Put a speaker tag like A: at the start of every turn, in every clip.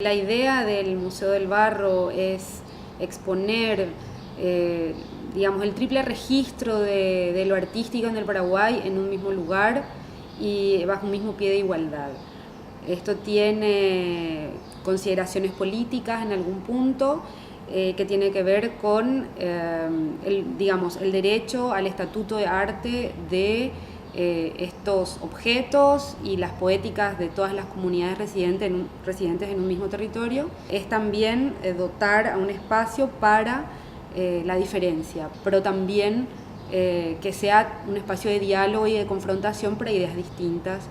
A: La idea del Museo del Barro es exponer, digamos, el triple registro de lo artístico en el Paraguay en un mismo lugar y bajo un mismo pie de igualdad. Esto tiene consideraciones políticas en algún punto, que tiene que ver con el derecho al estatuto de arte de estos objetos y las poéticas de todas las comunidades residentes en un mismo territorio. Es también dotar a un espacio para la diferencia, pero también que sea un espacio de diálogo y de confrontación para ideas distintas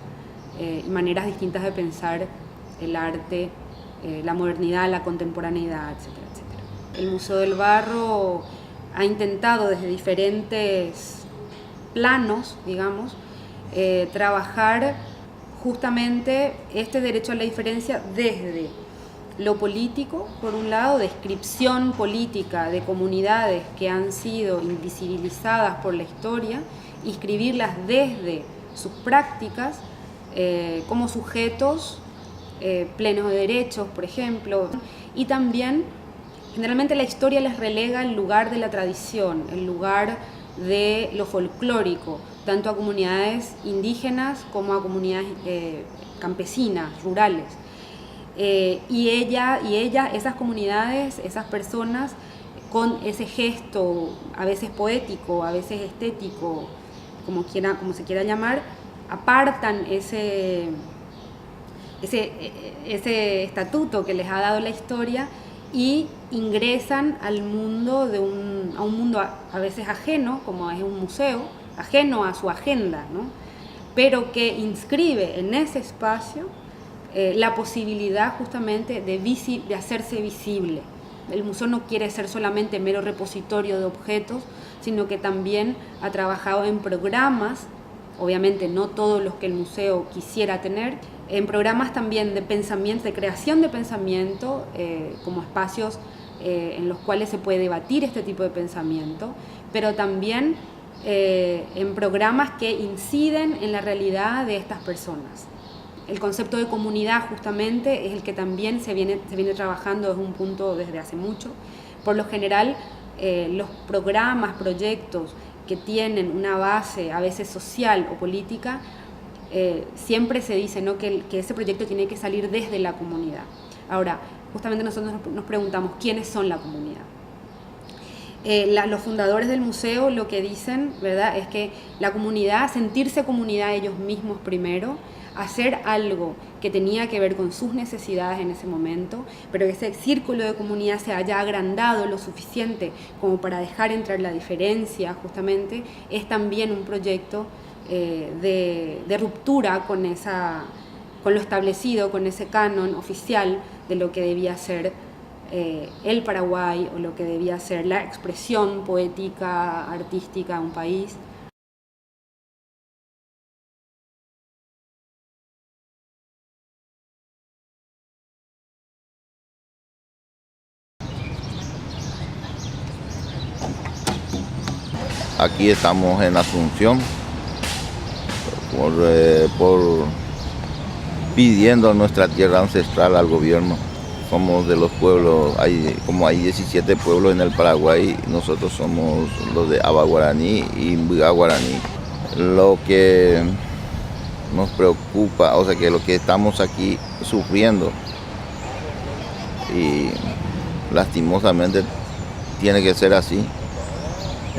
A: y maneras distintas de pensar el arte, la modernidad, la contemporaneidad, etcétera, etcétera. El Museo del Barro ha intentado desde diferentes planos, digamos, trabajar justamente este derecho a la diferencia desde lo político, por un lado, descripción política de comunidades que han sido invisibilizadas por la historia, inscribirlas desde sus prácticas como sujetos plenos de derechos, por ejemplo, y también generalmente la historia les relega el lugar de la tradición, el lugar de lo folclórico, tanto a comunidades indígenas como a comunidades campesinas, rurales. Esas comunidades, esas personas, con ese gesto, a veces poético, a veces estético, como se quiera llamar, apartan ese estatuto que les ha dado la historia y ingresan al mundo a un mundo a veces ajeno, como es un museo, ajeno a su agenda, ¿no? Pero que inscribe en ese espacio la posibilidad justamente de hacerse visible. El museo no quiere ser solamente mero repositorio de objetos, sino que también ha trabajado en programas, obviamente no todos los que el museo quisiera tener, en programas también de pensamiento, de creación de pensamiento, como espacios en los cuales se puede debatir este tipo de pensamiento, pero también en programas que inciden en la realidad de estas personas. El concepto de comunidad justamente es el que también se viene trabajando desde un punto desde hace mucho. Por lo general, los programas, proyectos que tienen una base a veces social o política, siempre se dice, ¿no?, que ese proyecto tiene que salir desde la comunidad. Ahora, justamente nosotros nos preguntamos quiénes son la comunidad. Los fundadores del museo lo que dicen, ¿verdad?, es que la comunidad, sentirse comunidad ellos mismos primero, hacer algo que tenía que ver con sus necesidades en ese momento, pero que ese círculo de comunidad se haya agrandado lo suficiente como para dejar entrar la diferencia, justamente, es también un proyecto de ruptura con lo establecido, con ese canon oficial de lo que debía ser el Paraguay o lo que debía ser la expresión poética, artística de un país.
B: Aquí estamos en Asunción por pidiendo nuestra tierra ancestral al gobierno. Somos de los pueblos, hay 17 pueblos en el Paraguay, nosotros somos los de Aba Guaraní y Mbuga Guaraní. Lo que nos preocupa, o sea que lo que estamos aquí sufriendo y lastimosamente tiene que ser así,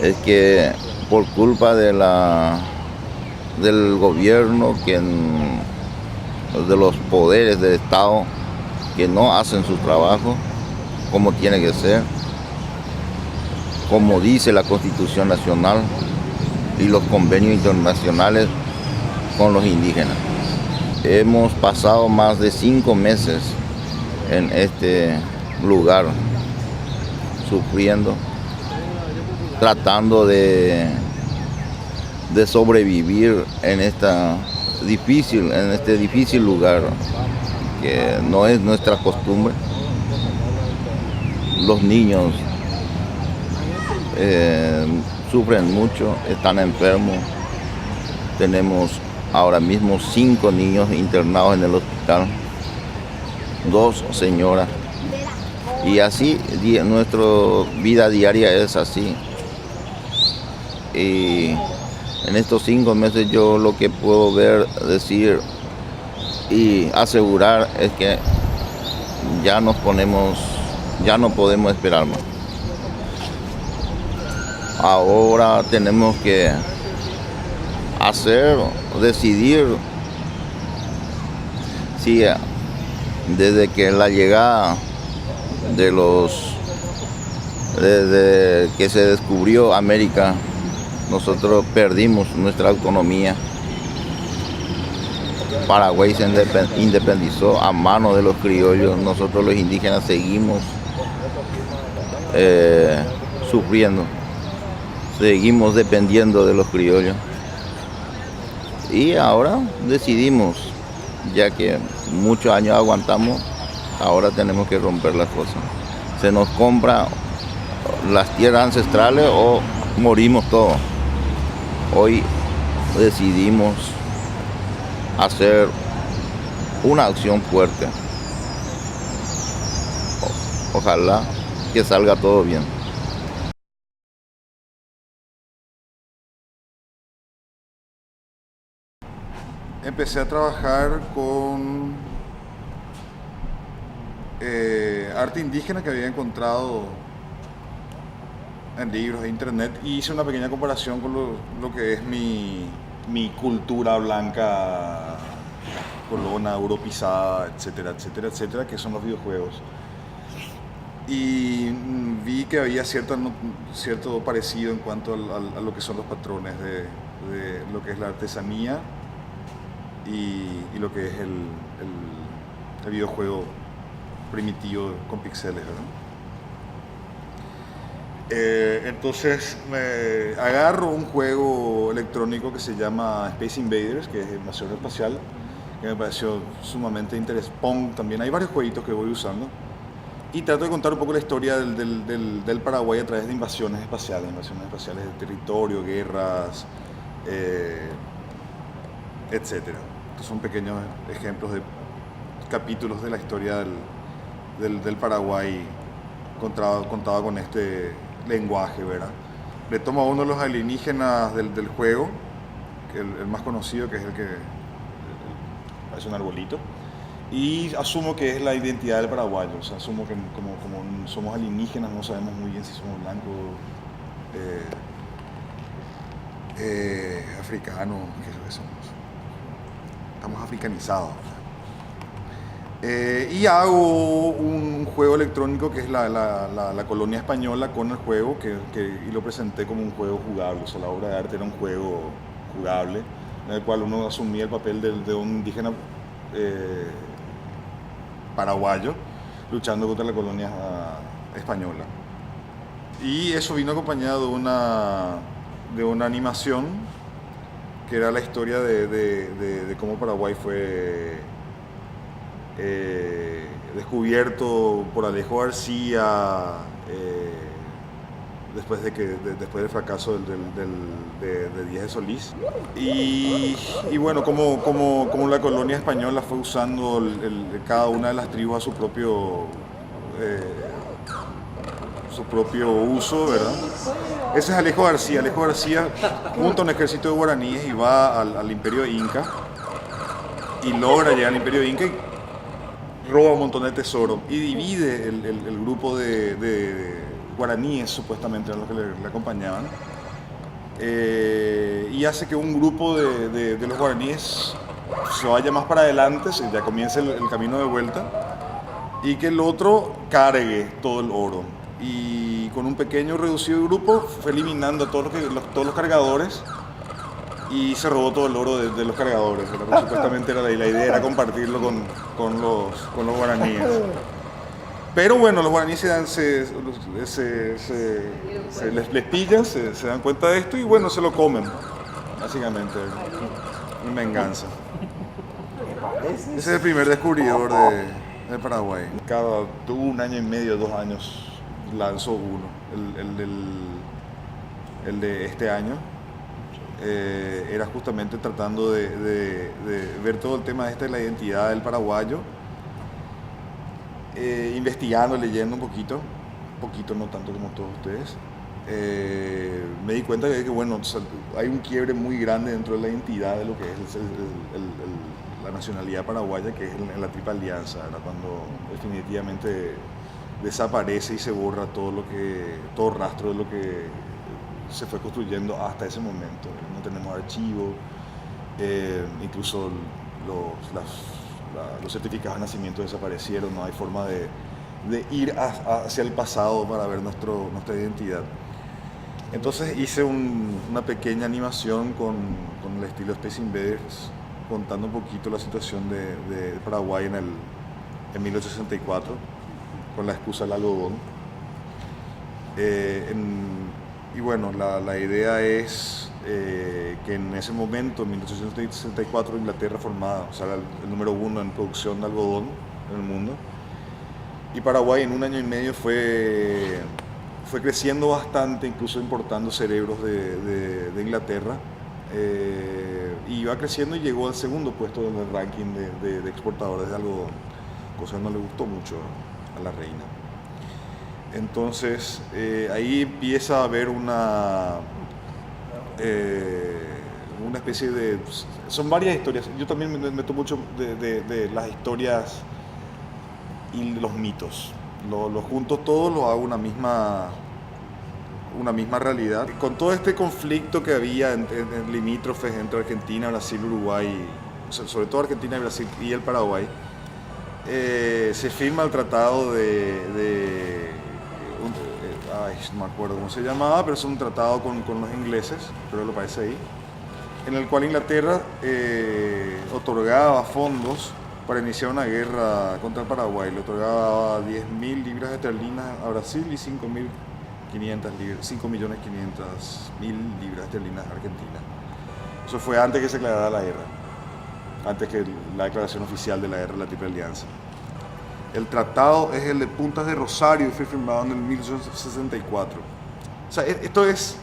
B: es que por culpa del gobierno, de los poderes del Estado, que no hacen su trabajo como tiene que ser, como dice la Constitución Nacional y los convenios internacionales con los indígenas. Hemos pasado más de 5 meses en este lugar sufriendo, tratando de sobrevivir en este difícil lugar, que no es nuestra costumbre. Los niños sufren mucho, están enfermos. Tenemos ahora mismo 5 niños internados en el hospital 2 señoras. Y así nuestra vida diaria es así. Y en estos 5 meses yo lo que puedo ver, decir y asegurar es que ya no podemos esperar más. Ahora tenemos que decidir si desde que la llegada desde que se descubrió América, nosotros perdimos nuestra autonomía. Paraguay se independizó a manos de los criollos. Nosotros los indígenas seguimos sufriendo, seguimos dependiendo de los criollos. Y ahora decidimos, ya que muchos años aguantamos, ahora tenemos que romper las cosas. Se nos compra las tierras ancestrales o morimos todos. Hoy decidimos hacer una acción fuerte. Ojalá que salga todo bien.
C: Empecé a trabajar con arte indígena que había encontrado en libros e internet, y hice una pequeña comparación con lo que es mi cultura blanca, colona, europizada, etcétera, etcétera, etcétera, que son los videojuegos. Y vi que había cierto parecido en cuanto a lo que son los patrones de lo que es la artesanía y lo que es el videojuego primitivo con píxeles, ¿verdad? Entonces agarro un juego electrónico que se llama Space Invaders, que es invasión espacial, que me pareció sumamente interesante. Pong también, hay varios jueguitos que voy usando, y trato de contar un poco la historia del Paraguay a través de invasiones espaciales de territorio, guerras, etc. Estos son pequeños ejemplos de capítulos de la historia del Paraguay contada con este lenguaje, ¿verdad? Le tomo a uno de los alienígenas del juego, el más conocido, que es el que parece un arbolito, y asumo que es la identidad del paraguayo. O sea, asumo que como somos alienígenas, no sabemos muy bien si somos blancos, africanos, qué es lo que somos. Estamos africanizados. Y hago un juego electrónico que es la colonia española con el juego, y lo presenté como un juego jugable. O sea, la obra de arte era un juego jugable, en el cual uno asumía el papel de un indígena paraguayo luchando contra la colonia española. Y eso vino acompañado de una animación que era la historia de cómo Paraguay fue descubierto por Alejo García después del fracaso de Díaz de Solís, y bueno, como la colonia española fue usando cada una de las tribus a su propio uso, ¿verdad? Ese es Alejo García. Alejo García junta un ejército de guaraníes y va al Imperio Inca, y logra llegar al Imperio Inca y roba un montón de tesoro y divide el grupo de guaraníes, supuestamente eran los que le acompañaban, y hace que un grupo de los guaraníes se vaya más para adelante, ya comienza el camino de vuelta, y que el otro cargue todo el oro. Y con un pequeño reducido grupo fue eliminando a todos los cargadores, y se robó todo el oro de los cargadores. Supuestamente la idea era compartirlo con los guaraníes. Pero bueno, los guaraníes les pillan, se dan cuenta de esto, y bueno, se lo comen, básicamente, en venganza. Ese es el primer descubridor de Paraguay. Cada 1 año y medio, 2 años, lanzó uno. El de este año era justamente tratando de ver todo el tema de la identidad del paraguayo, investigando, leyendo un poquito, no tanto como todos ustedes, me di cuenta de que bueno, hay un quiebre muy grande dentro de la identidad de lo que es la nacionalidad paraguaya, que es en la Triple Alianza, ¿verdad? Cuando definitivamente desaparece y se borra todo rastro de lo que se fue construyendo hasta ese momento. No tenemos archivos, incluso los certificados de nacimiento desaparecieron, no hay forma de ir hacia el pasado para ver nuestra identidad. Entonces hice una pequeña animación con el estilo Space Invaders, contando un poquito la situación de Paraguay en 1864, con la excusa del algodón. Y bueno, la idea es que en ese momento, en 1864, Inglaterra formaba, o sea, el número 1 en producción de algodón en el mundo. Y Paraguay en un año y medio fue creciendo bastante, incluso importando cerebros de Inglaterra. Y iba creciendo y llegó al segundo puesto en el ranking de exportadores de algodón, cosa que no le gustó mucho a la reina. Entonces ahí empieza a haber una especie de... Son varias historias. Yo también me meto mucho de las historias y los mitos. Lo junto todo, lo hago una misma realidad. Con todo este conflicto que había en limítrofes entre Argentina, Brasil, Uruguay, sobre todo Argentina, Brasil y el Paraguay, se firma el tratado no me acuerdo cómo se llamaba, pero es un tratado con los ingleses, pero lo parece ahí, en el cual Inglaterra otorgaba fondos para iniciar una guerra contra el Paraguay. Le otorgaba 10.000 libras esterlinas a Brasil y 5.500.000 libras esterlinas a Argentina. Eso fue antes que se declarara la guerra, antes que la declaración oficial de la guerra de la Triple Alianza. El tratado es el de Puntas de Rosario y fue firmado en el 1864. O sea, esto es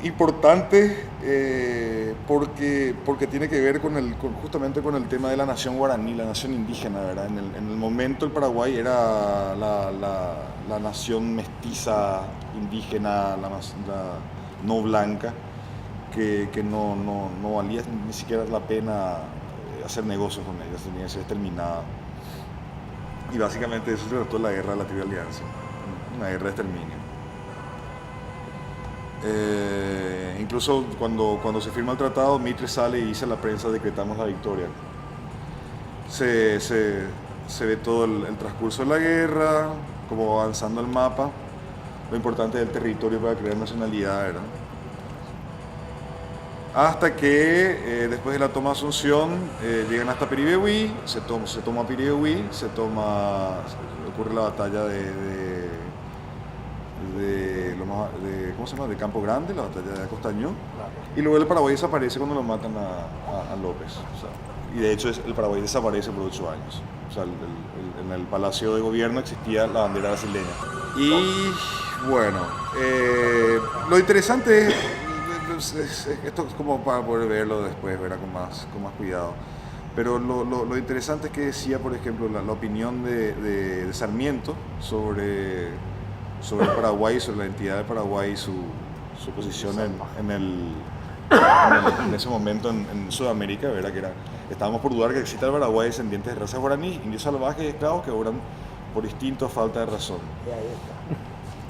C: importante porque tiene que ver justamente con el tema de la nación guaraní, la nación indígena, ¿verdad? En el momento el Paraguay era la nación mestiza, indígena, la no blanca, que no valía ni siquiera la pena hacer negocios con ellas, tenía que ser exterminada. Y básicamente eso se trató de la guerra de la Triple Alianza, una guerra de exterminio. Incluso cuando se firma el tratado, Mitre sale y dice a la prensa: decretamos la victoria. Se ve todo el transcurso de la guerra, como avanzando el mapa, lo importante del territorio para crear nacionalidad, ¿verdad? Hasta que después de la toma de Asunción llegan hasta Piribehuí, se toma Piribehuí, ocurre la batalla ¿cómo se llama? De Campo Grande, la batalla de Acostañó, y luego el Paraguay desaparece cuando lo matan a López. O sea, y de hecho el Paraguay desaparece por 8 años. O sea, en el Palacio de Gobierno existía la bandera brasileña. Y bueno, lo interesante es, esto es como para poder verlo después, verá con más cuidado. Pero lo interesante es que decía, por ejemplo, la opinión de Sarmiento sobre el Paraguay, sobre la identidad de Paraguay y su posición en ese momento en Sudamérica, ¿verdad? Estábamos por dudar que exista el Paraguay descendientes de razas guaraní, indios salvajes y esclavos que obran por instinto o falta de razón.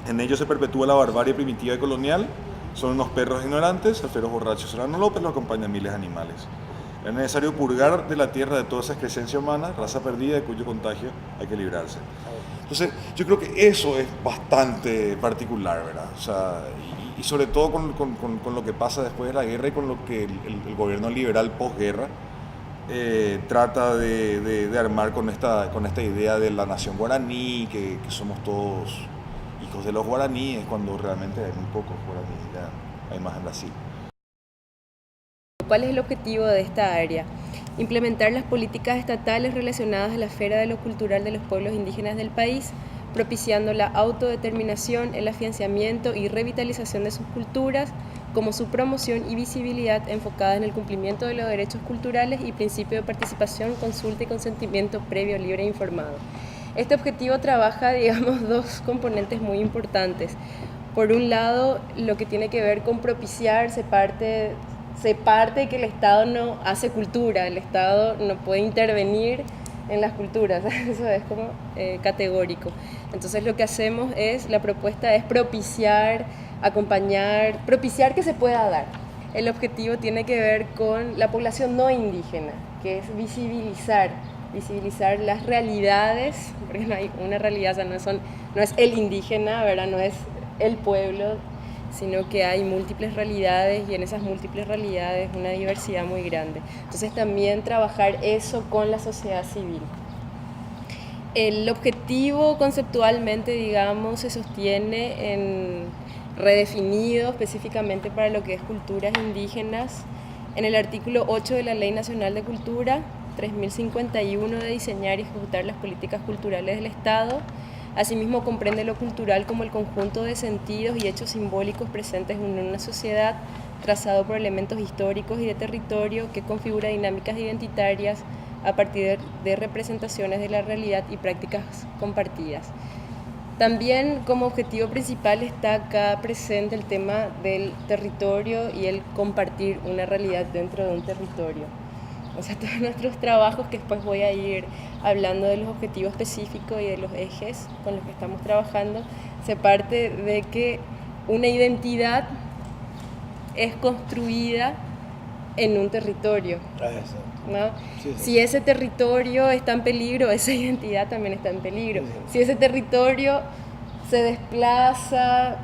C: En ellos se perpetúa la barbarie primitiva y colonial. Son unos perros ignorantes, el feroz borracho Serrano López lo acompaña miles de animales. Es necesario purgar de la tierra de toda esa excrescencia humana, raza perdida de cuyo contagio hay que librarse. Entonces, yo creo que eso es bastante particular, ¿verdad? O sea, y sobre todo con lo que pasa después de la guerra y con lo que el gobierno liberal posguerra trata de armar con esta idea de la nación guaraní, que somos todos hijos de los guaraníes, cuando realmente hay muy pocos guaraníes, ya hay más en Brasil.
D: ¿Cuál es el objetivo de esta área? Implementar las políticas estatales relacionadas a la esfera de lo cultural de los pueblos indígenas del país, propiciando la autodeterminación, el afianzamiento y revitalización de sus culturas, como su promoción y visibilidad enfocada en el cumplimiento de los derechos culturales y principio de participación, consulta y consentimiento previo, libre e informado. Este objetivo trabaja, digamos, dos componentes muy importantes. Por un lado, lo que tiene que ver con propiciar, se parte de que el Estado no hace cultura, el Estado no puede intervenir en las culturas, eso es como categórico. Entonces lo que hacemos la propuesta es propiciar, acompañar, propiciar que se pueda dar. El objetivo tiene que ver con la población no indígena, que es visibilizar las realidades, porque no hay una realidad, o sea, no es el indígena, ¿verdad? No es el pueblo, sino que hay múltiples realidades y en esas múltiples realidades una diversidad muy grande. Entonces también trabajar eso con la sociedad civil. El objetivo conceptualmente, digamos, se sostiene en redefinido específicamente para lo que es culturas indígenas en el artículo 8 de la Ley Nacional de Cultura 3051 de diseñar y ejecutar las políticas culturales del Estado. Asimismo, comprende lo cultural como el conjunto de sentidos y hechos simbólicos presentes en una sociedad, trazado por elementos históricos y de territorio que configura dinámicas identitarias a partir de representaciones de la realidad y prácticas compartidas. También como objetivo principal está acá presente el tema del territorio y el compartir una realidad dentro de un territorio. O sea, todos nuestros trabajos, que después voy a ir hablando de los objetivos específicos y de los ejes con los que estamos trabajando, se parte de que una identidad es construida en un territorio, ¿no? Sí. Si ese territorio está en peligro, esa identidad también está en peligro. Si ese territorio se desplaza,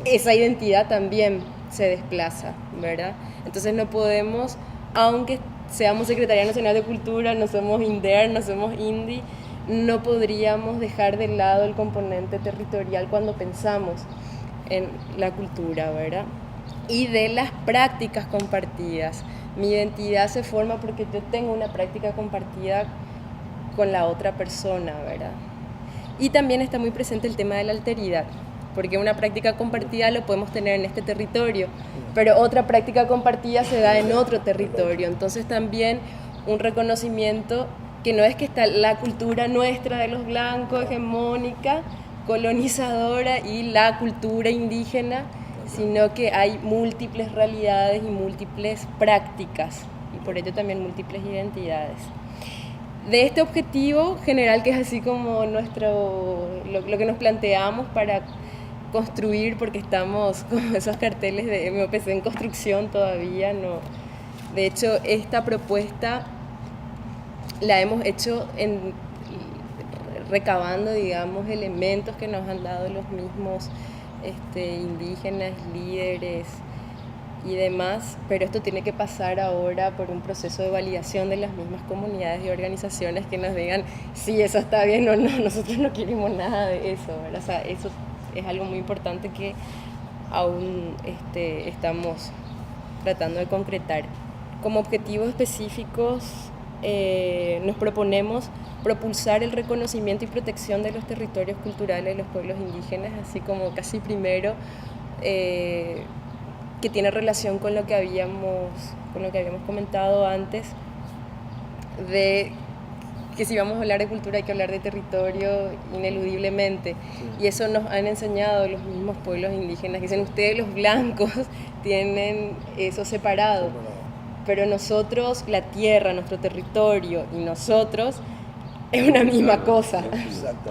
D: esa identidad también se desplaza, ¿verdad? Entonces no podemos, aunque seamos Secretaría Nacional de Cultura, no somos INDER, no somos INDI, no podríamos dejar de lado el componente territorial cuando pensamos en la cultura, ¿verdad? Y de las prácticas compartidas. Mi identidad se forma porque yo tengo una práctica compartida con la otra persona, ¿verdad? Y también está muy presente el tema de la alteridad, porque una práctica compartida lo podemos tener en este territorio, pero otra práctica compartida se da en otro territorio. Entonces también un reconocimiento que no es que está la cultura nuestra de los blancos, hegemónica, colonizadora, y la cultura indígena, sino que hay múltiples realidades y múltiples prácticas, y por ello también múltiples identidades. De este objetivo general, que es así como lo que nos planteamos para construir, porque estamos con esos carteles de MOPC en construcción todavía, no. De hecho, esta propuesta la hemos hecho recabando, digamos, elementos que nos han dado los mismos indígenas, líderes y demás, pero esto tiene que pasar ahora por un proceso de validación de las mismas comunidades y organizaciones que nos digan si eso está bien o no. Nosotros no queremos nada de eso, ¿verdad? O sea, eso es algo muy importante que aún estamos tratando de concretar. Como objetivos específicos nos proponemos propulsar el reconocimiento y protección de los territorios culturales de los pueblos indígenas, así como casi primero, que tiene relación con lo que habíamos comentado antes, de que si vamos a hablar de cultura hay que hablar de territorio ineludiblemente. Sí. Y eso nos han enseñado los mismos pueblos indígenas, que dicen ustedes los blancos tienen eso separado, pero nosotros, la tierra, nuestro territorio y nosotros es una misma cosa.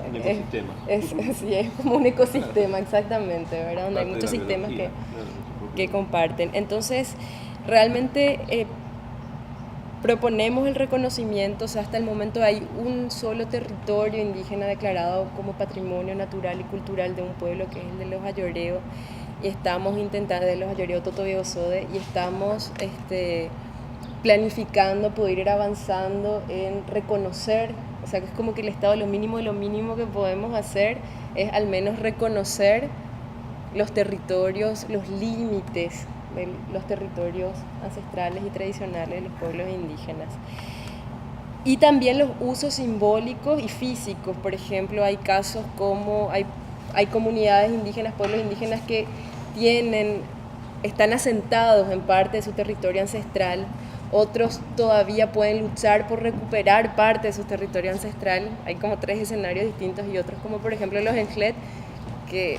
E: Un ecosistema.
D: Es como un ecosistema, exactamente, ¿verdad? Donde hay muchos sistemas que comparten. Entonces, realmente proponemos el reconocimiento. O sea, hasta el momento hay un solo territorio indígena declarado como patrimonio natural y cultural de un pueblo, que es el de los Ayoreo, y estamos intentando, de los Ayoreo Totobiosode, y estamos planificando poder ir avanzando en reconocer. O sea, que es como que el Estado, lo mínimo de lo mínimo que podemos hacer es al menos reconocer los territorios, los límites de los territorios ancestrales y tradicionales de los pueblos indígenas. Y también los usos simbólicos y físicos. Por ejemplo, hay casos como hay comunidades indígenas, pueblos indígenas que tienen están asentados en parte de su territorio ancestral, otros todavía pueden luchar por recuperar parte de su territorio ancestral. Hay como 3 escenarios distintos y otros como por ejemplo los Enjlet, que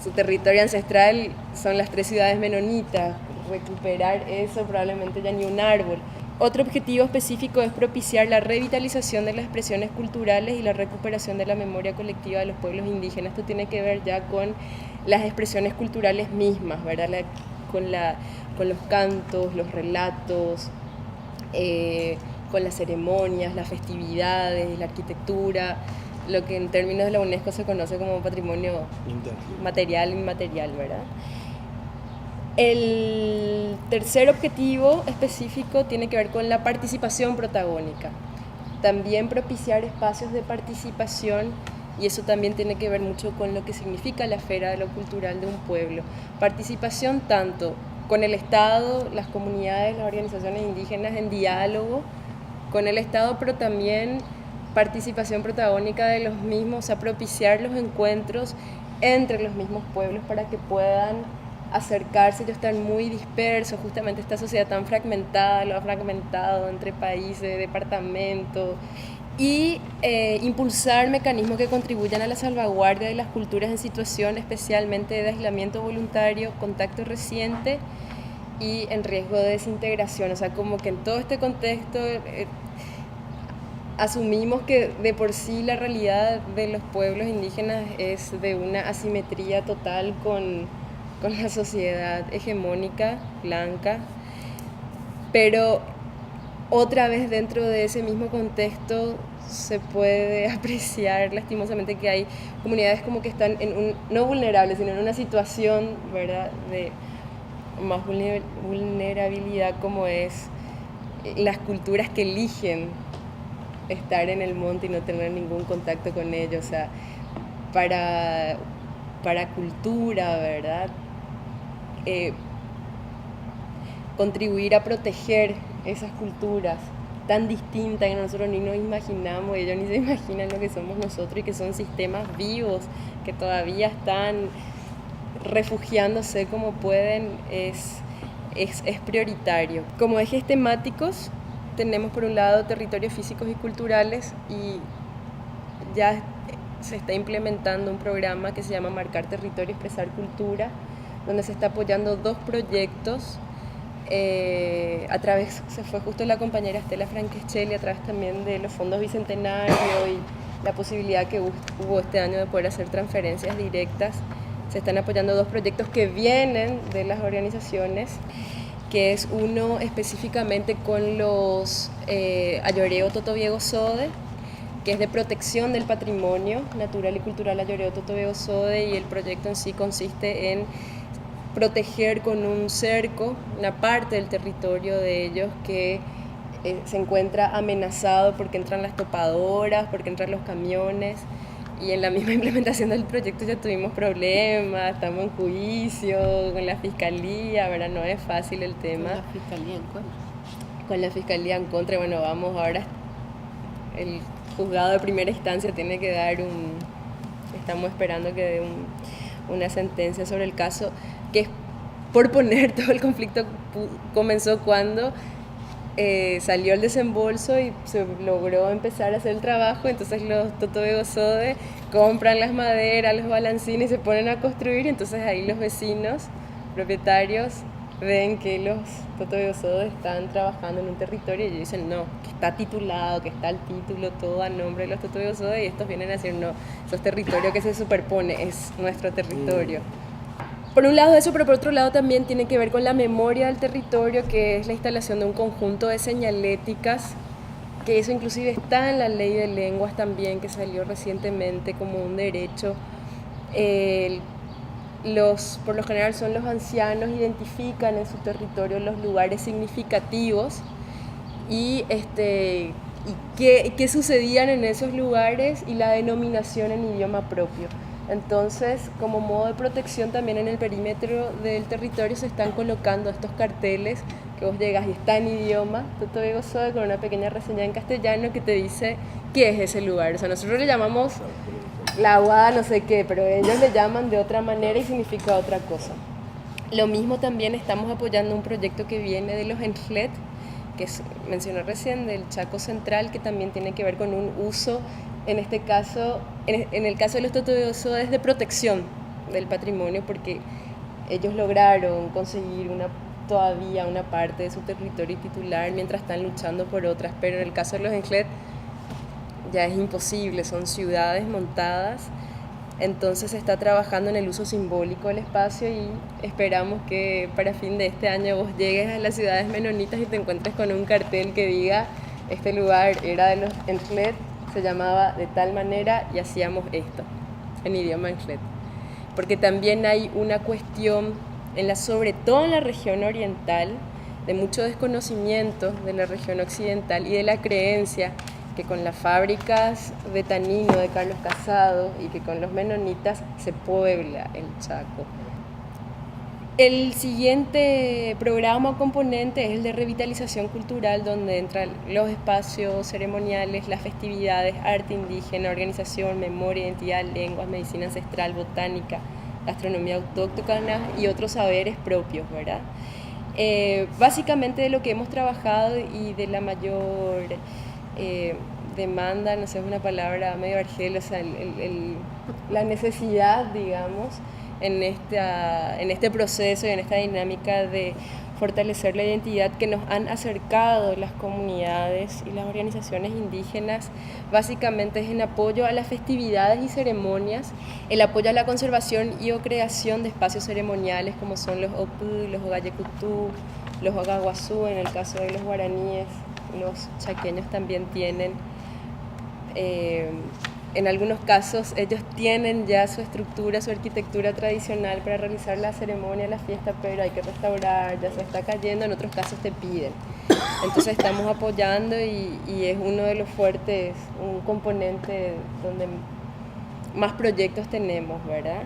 D: su territorio ancestral son las 3 ciudades menonitas. Recuperar eso probablemente ya ni un árbol. Otro objetivo específico es propiciar la revitalización de las expresiones culturales y la recuperación de la memoria colectiva de los pueblos indígenas. Esto tiene que ver ya con las expresiones culturales mismas, ¿verdad? Con los cantos, los relatos, con las ceremonias, las festividades, la arquitectura, lo que en términos de la UNESCO se conoce como patrimonio material e inmaterial, ¿verdad? El tercer objetivo específico tiene que ver con la participación protagónica. También propiciar espacios de participación, y eso también tiene que ver mucho con lo que significa la esfera de lo cultural de un pueblo. Participación tanto con el Estado, las comunidades, las organizaciones indígenas en diálogo con el Estado, pero también participación protagónica de los mismos, a propiciar los encuentros entre los mismos pueblos para que puedan acercarse. Ellos están muy dispersos, justamente esta sociedad tan fragmentada, lo ha fragmentado entre países, departamentos, y impulsar mecanismos que contribuyan a la salvaguardia de las culturas en situación especialmente de aislamiento voluntario, contacto reciente y en riesgo de desintegración. O sea, como que en todo este contexto asumimos que de por sí la realidad de los pueblos indígenas es de una asimetría total con la sociedad hegemónica, blanca, pero otra vez dentro de ese mismo contexto se puede apreciar lastimosamente que hay comunidades como que están no vulnerables, sino en una situación, ¿verdad?, de más vulnerabilidad, como es las culturas que eligen estar en el monte y no tener ningún contacto con ellos. O sea, para cultura, ¿verdad?, contribuir a proteger esas culturas tan distintas que nosotros ni nos imaginamos, ellos ni se imaginan lo que somos nosotros, y que son sistemas vivos que todavía están refugiándose como pueden, es prioritario. Como ejes temáticos tenemos por un lado territorios físicos y culturales, y ya se está implementando un programa que se llama Marcar Territorio, Expresar Cultura, donde se está apoyando 2 proyectos. Se fue justo la compañera Estela Francheschelli, a través también de los fondos Bicentenario y la posibilidad que hubo este año de poder hacer transferencias directas. Se están apoyando 2 proyectos que vienen de las organizaciones, que es uno específicamente con los Ayoreo Totobiego Sode, que es de protección del patrimonio natural y cultural Ayoreo Totobiego Sode, y el proyecto en sí consiste en proteger con un cerco una parte del territorio de ellos que se encuentra amenazado porque entran las topadoras, porque entran los camiones, y en la misma implementación del proyecto ya tuvimos problemas, estamos en juicio con la fiscalía, ¿verdad? No es fácil el tema.
A: ¿Con la fiscalía en contra?
D: Con la fiscalía en contra. Bueno, vamos ahora, el juzgado de primera instancia tiene que dar estamos esperando que dé una sentencia sobre el caso, que es por poner todo el conflicto comenzó cuando salió el desembolso y se logró empezar a hacer el trabajo. Entonces los Totobiego Sode compran las maderas, los balancines y se ponen a construir. Entonces ahí los vecinos, propietarios, ven que los Totobiego Sode están trabajando en un territorio y ellos dicen no, que está titulado, que está el título todo a nombre de los Totobiego Sode, y estos vienen a decir no, eso es territorio que se superpone, es nuestro territorio. Por un lado eso, pero por otro lado también tiene que ver con la memoria del territorio, que es la instalación de un conjunto de señaléticas, que eso inclusive está en la ley de lenguas también, que salió recientemente como un derecho. Por lo general son los ancianos, identifican en su territorio los lugares significativos y qué sucedían en esos lugares y la denominación en idioma propio. Entonces, como modo de protección también en el perímetro del territorio se están colocando estos carteles que vos llegas y está en idioma Totobiego Sode con una pequeña reseña en castellano que te dice qué es ese lugar. O sea, nosotros le llamamos la aguada no sé qué, pero ellos le llaman de otra manera y significa otra cosa. Lo mismo también estamos apoyando un proyecto que viene de los Enjlet, que mencioné recién, del Chaco Central, que también tiene que ver con un uso, en este caso, en el caso de los totoyozoes, de protección del patrimonio, porque ellos lograron conseguir todavía una parte de su territorio titular mientras están luchando por otras, pero en el caso de los Enjlet ya es imposible, son ciudades montadas. Entonces se está trabajando en el uso simbólico del espacio y esperamos que para fin de este año vos llegues a las ciudades menonitas y te encuentres con un cartel que diga: este lugar era de los Enjlet, se llamaba de tal manera y hacíamos esto, en idioma Enjlet. Porque también hay una cuestión, sobre todo en la región oriental, de mucho desconocimiento de la región occidental y de la creencia que con las fábricas de tanino de Carlos Casado y que con los menonitas se puebla el Chaco. El siguiente programa o componente es el de revitalización cultural, donde entran los espacios ceremoniales, las festividades, arte indígena, organización, memoria, identidad, lenguas, medicina ancestral, botánica, gastronomía autóctona y otros saberes propios, ¿verdad? Básicamente de lo que hemos trabajado y de la mayor demanda, no sé, es una palabra medio argel, o sea, la necesidad, digamos, en este proceso y en esta dinámica de fortalecer la identidad que nos han acercado las comunidades y las organizaciones indígenas, básicamente es en apoyo a las festividades y ceremonias, el apoyo a la conservación y o creación de espacios ceremoniales como son los Opú, los Ogayecutú, los Ogaguazú, en el caso de los guaraníes. Los chaqueños también tienen, en algunos casos ellos tienen ya su estructura, su arquitectura tradicional para realizar la ceremonia, la fiesta, pero hay que restaurar, ya se está cayendo, en otros casos te piden. Entonces estamos apoyando y es uno de los fuertes, un componente donde más proyectos tenemos, ¿verdad?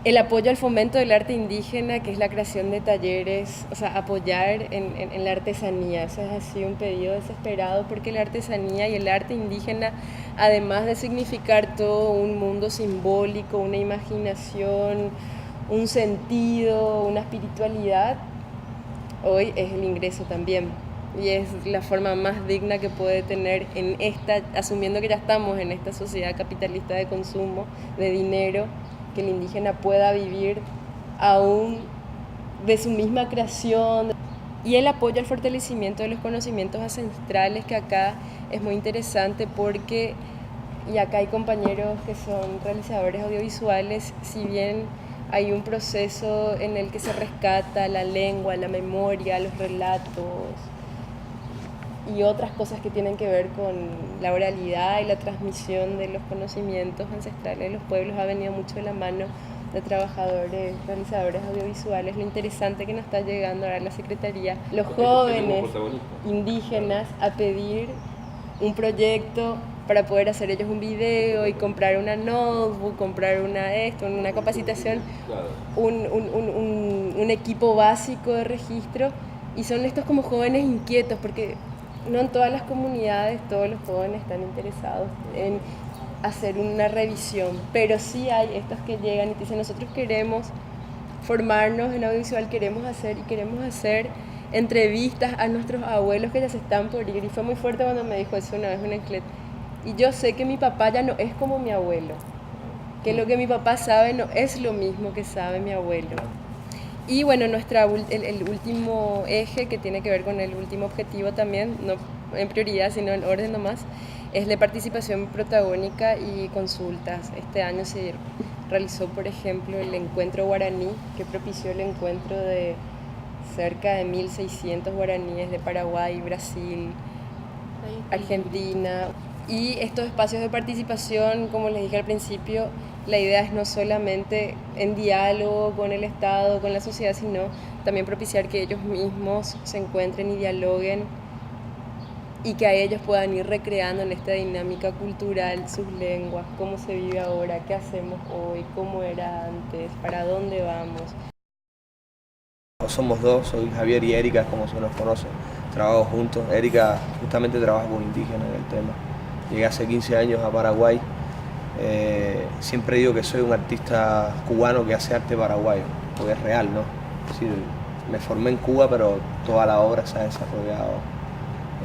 D: El apoyo al fomento del arte indígena, que es la creación de talleres, o sea, apoyar en la artesanía. Eso es así un pedido desesperado, porque la artesanía y el arte indígena, además de significar todo un mundo simbólico, una imaginación, un sentido, una espiritualidad, hoy es el ingreso también. Y es la forma más digna que puede tener asumiendo que ya estamos en esta sociedad capitalista de consumo, de dinero, que el indígena pueda vivir aún de su misma creación. Y el apoyo al fortalecimiento de los conocimientos ancestrales, que acá es muy interesante porque, y acá hay compañeros que son realizadores audiovisuales, si bien hay un proceso en el que se rescata la lengua, la memoria, los relatos y otras cosas que tienen que ver con la oralidad y la transmisión de los conocimientos ancestrales de los pueblos, ha venido mucho de la mano de trabajadores, realizadores audiovisuales. Lo interesante que nos está llegando ahora a la Secretaría, los jóvenes indígenas, a pedir un proyecto para poder hacer ellos un video y comprar una notebook, comprar una capacitación, un equipo básico de registro, y son estos como jóvenes inquietos, porque no en todas las comunidades todos los jóvenes están interesados en hacer una revisión, pero sí hay estos que llegan y te dicen: nosotros queremos formarnos en audiovisual, queremos hacer entrevistas a nuestros abuelos que ya se están por ir. Y fue muy fuerte cuando me dijo eso una vez un Enjlet. Y yo sé que mi papá ya no es como mi abuelo, que lo que mi papá sabe no es lo mismo que sabe mi abuelo. Y bueno, el último eje, que tiene que ver con el último objetivo también, no en prioridad sino en orden nomás, es la participación protagónica y consultas. Este año se realizó, por ejemplo, el encuentro guaraní, que propició el encuentro de cerca de 1.600 guaraníes de Paraguay, Brasil, Argentina. Y estos espacios de participación, como les dije al principio, la idea es no solamente en diálogo con el Estado, con la sociedad, sino también propiciar que ellos mismos se encuentren y dialoguen, y que a ellos puedan ir recreando en esta dinámica cultural sus lenguas, cómo se vive ahora, qué hacemos hoy, cómo era antes, para dónde vamos.
E: Somos dos, soy Javier y Erika, como se nos conoce, trabajo juntos. Erika justamente trabaja con indígenas en el tema. Llegué hace 15 años a Paraguay. Siempre digo que soy un artista cubano que hace arte paraguayo, porque es real, ¿no? Es decir, me formé en Cuba, pero toda la obra se ha desarrollado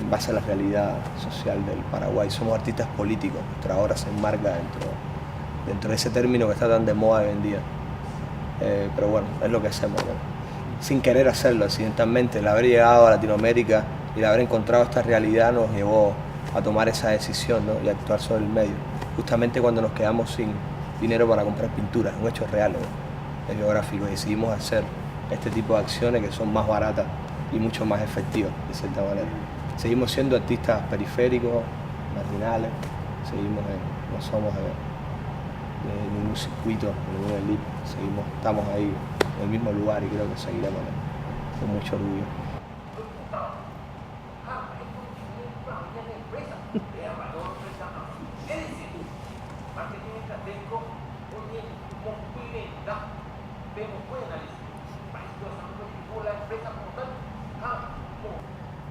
E: en base a la realidad social del Paraguay. Somos artistas políticos, nuestra obra se enmarca dentro de ese término que está tan de moda hoy en día. Pero bueno, es lo que hacemos, ¿no? Sin querer hacerlo, accidentalmente. El haber llegado a Latinoamérica y el haber encontrado esta realidad nos llevó a tomar esa decisión, ¿no? Y a actuar sobre el medio. Justamente cuando nos quedamos sin dinero para comprar pinturas, un hecho real, ¿no? Geográfico, y decidimos hacer este tipo de acciones que son más baratas y mucho más efectivas, de cierta manera. Seguimos siendo artistas periféricos, marginales, no somos de ningún circuito, de ninguna elite, estamos ahí en el mismo lugar y creo que seguiremos con mucho orgullo.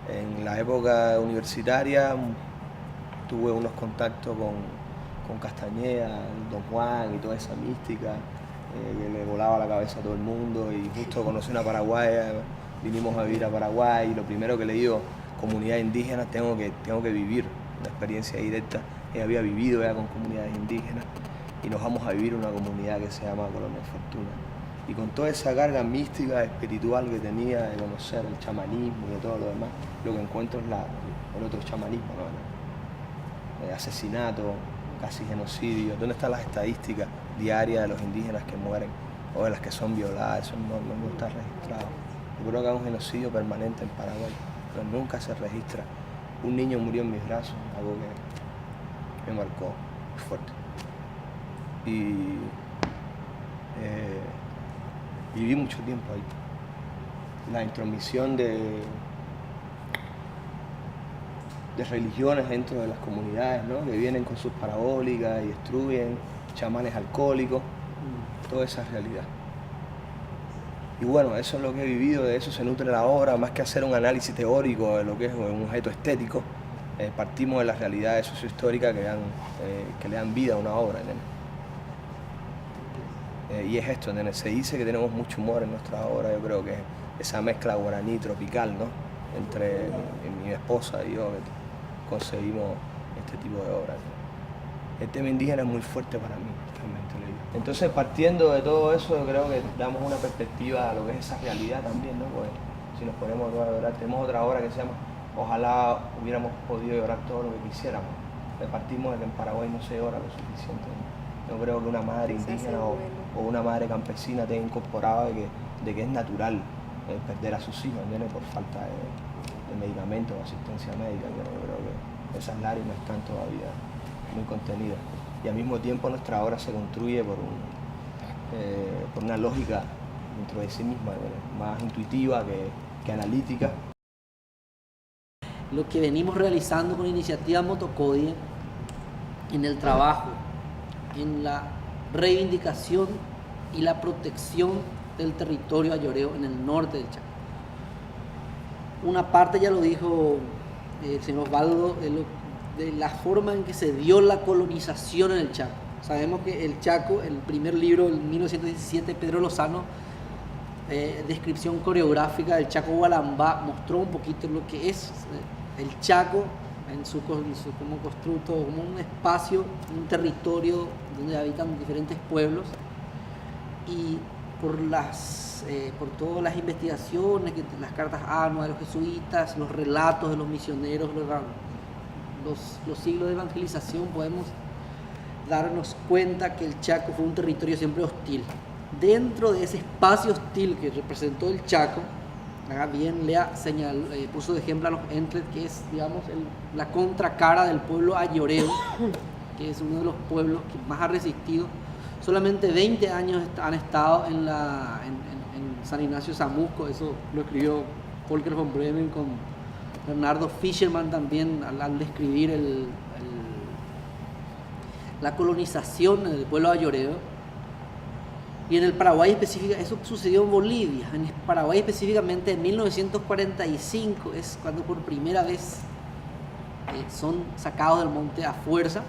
E: En la época universitaria tuve unos contactos con Castañeda, Don Juan y toda esa mística que le volaba la cabeza a todo el mundo, y justo conocí una paraguaya, vinimos a vivir a Paraguay y lo primero que le digo, comunidad indígena, tengo que vivir una experiencia directa. Ella había vivido ya con comunidades indígenas y nos vamos a vivir una comunidad que se llama Colonia Fortuna. Y con toda esa carga mística, espiritual que tenía de conocer el chamanismo y de todo lo demás, lo que encuentro es el otro chamanismo, ¿no? Asesinato, casi genocidio. ¿Dónde están las estadísticas diarias de los indígenas que mueren o de las que son violadas? Eso no está registrado. Yo creo que hay un genocidio permanente en Paraguay, pero nunca se registra. Un niño murió en mis brazos, algo que me marcó muy fuerte. Y viví mucho tiempo ahí. La intromisión de religiones dentro de las comunidades, ¿no? Que vienen con sus parabólicas y destruyen, chamanes alcohólicos, toda esa realidad. Y bueno, eso es lo que he vivido, de eso se nutre la obra, más que hacer un análisis teórico de lo que es un objeto estético, partimos de las realidades sociohistóricas que le dan vida a una obra, ¿no? Y es esto, ¿no? Se dice que tenemos mucho humor en nuestra obra, yo creo que esa mezcla guaraní tropical, ¿no? Entre mi esposa y yo, que conseguimos este tipo de obras, ¿no? El tema indígena es muy fuerte para mí, realmente le digo. Entonces, partiendo de todo eso, yo creo que damos una perspectiva a lo que es esa realidad también, ¿no? Porque si nos ponemos a llorar, tenemos otra obra que se llama Ojalá hubiéramos podido llorar todo lo que quisiéramos. Partimos de que en Paraguay no se llora lo suficiente, ¿no? Yo creo que una madre indígena o una madre campesina tenga incorporado de que es natural perder a sus hijos, ¿entiendes? Por falta de medicamentos o asistencia médica. Yo creo que esas lágrimas están todavía muy contenidas. Y al mismo tiempo nuestra obra se construye por una lógica dentro de sí misma, más intuitiva que analítica.
F: Lo que venimos realizando con Iniciativa Motocodie en el trabajo, en la reivindicación y la protección del territorio ayoreo en el norte del Chaco. Una parte ya lo dijo el señor Osvaldo de la forma en que se dio la colonización en el Chaco. Sabemos que el Chaco, el primer libro en 1917, Pedro Lozano, descripción coreográfica del Chaco Gualambá, mostró un poquito lo que es el Chaco en su como constructo, como un espacio, un territorio donde habitan diferentes pueblos, y por todas las investigaciones, las cartas ANUA de los jesuitas, los relatos de los misioneros, los siglos de evangelización, podemos darnos cuenta que el Chaco fue un territorio siempre hostil. Dentro de ese espacio hostil que representó el Chaco, bien Lea puso de ejemplo a los Entlet, que es, digamos, la contracara del pueblo ayoreo, que es uno de los pueblos que más ha resistido. Solamente 20 años han estado en San Ignacio Zamusco, eso lo escribió Volker von Bremen con Bernardo Fischerman también al describir la colonización del pueblo ayoreo. Y en el Paraguay específicamente, eso sucedió en Bolivia. En el Paraguay específicamente en 1945 es cuando por primera vez son sacados del monte a fuerza.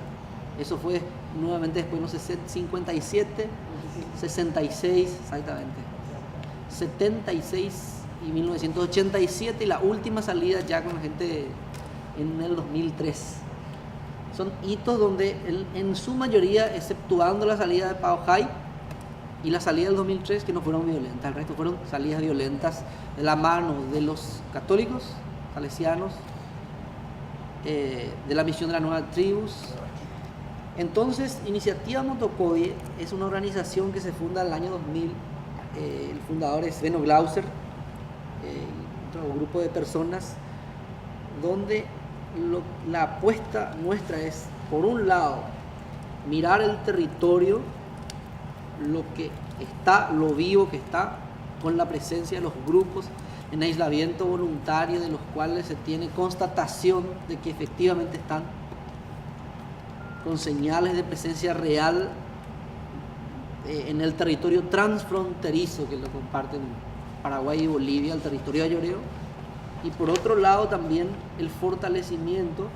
F: Eso fue nuevamente después, no sé, 57, 66 exactamente. 1976 y 1987, y la última salida ya con la gente en el 2003. Son hitos donde en su mayoría, exceptuando la salida de Pao Hai y la salida del 2003, que no fueron violentas, el resto fueron salidas violentas de la mano de los católicos, salesianos, de la misión de las nuevas tribus. Entonces, Iniciativa Motocodie es una organización que se funda en el año 2000. El fundador es Benno Glauser, otro grupo de personas, donde la apuesta nuestra es, por un lado, mirar el territorio, lo que está, lo vivo que está, con la presencia de los grupos en aislamiento voluntario, de los cuales se tiene constatación de que efectivamente están con señales de presencia real en el territorio transfronterizo que lo comparten Paraguay y Bolivia, el territorio ayoreo. Y por otro lado también el fortalecimiento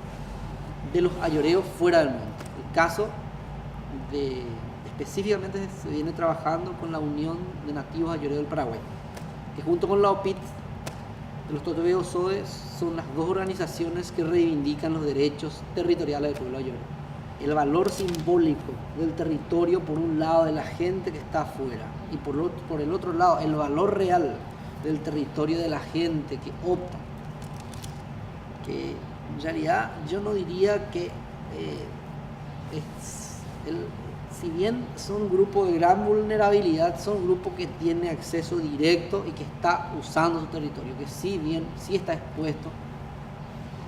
F: de los ayoreos fuera del monte. El caso de, específicamente se viene trabajando con la Unión de Nativos Ayoreos del Paraguay, que junto con la OPIT de los Totobe Osoe son las dos organizaciones que reivindican los derechos territoriales del pueblo ayoreo. El valor simbólico del territorio, por un lado, de la gente que está afuera, y por el otro lado, el valor real del territorio de la gente que opta. Que en realidad yo no diría que si bien son grupos de gran vulnerabilidad, son grupos que tienen acceso directo y que está usando su territorio, que sí está expuesto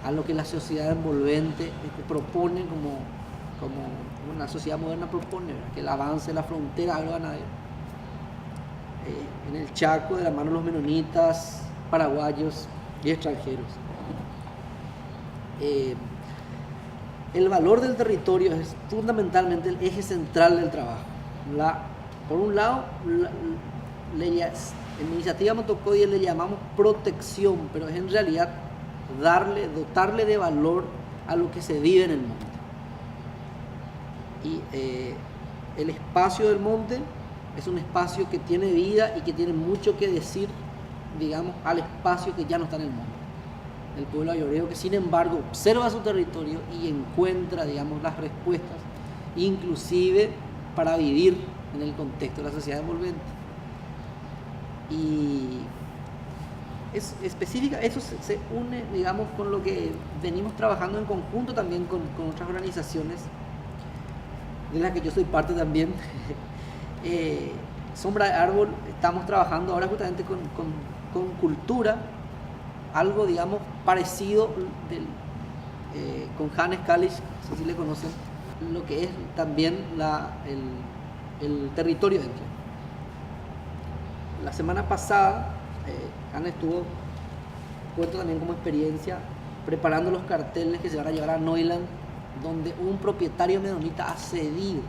F: a lo que la sociedad envolvente propone como una sociedad moderna propone, ¿verdad? Que el avance de la frontera agroganadera. En el Chaco, de la mano de los menonitas, paraguayos y extranjeros. El valor del territorio es fundamentalmente el eje central del trabajo. Por un lado, en Iniciativa Motocodie le llamamos protección, pero es en realidad dotarle de valor a lo que se vive en el monte. Y el espacio del monte es un espacio que tiene vida y que tiene mucho que decir, digamos, al espacio que ya no está en el monte. El pueblo ayoreo, que sin embargo observa su territorio y encuentra, digamos, las respuestas, inclusive para vivir en el contexto de la sociedad envolvente. Y es específica, eso se une, digamos, con lo que venimos trabajando en conjunto también con otras organizaciones, de las que yo soy parte también. Sombra de Árbol, estamos trabajando ahora justamente con cultura, algo, digamos, parecido con Hannes Kalisch, no sé si le conocen, lo que es también el territorio dentro. La semana pasada, Hannes cuento también como experiencia, preparando los carteles que se van a llevar a Neuland, donde un propietario menonita ha cedido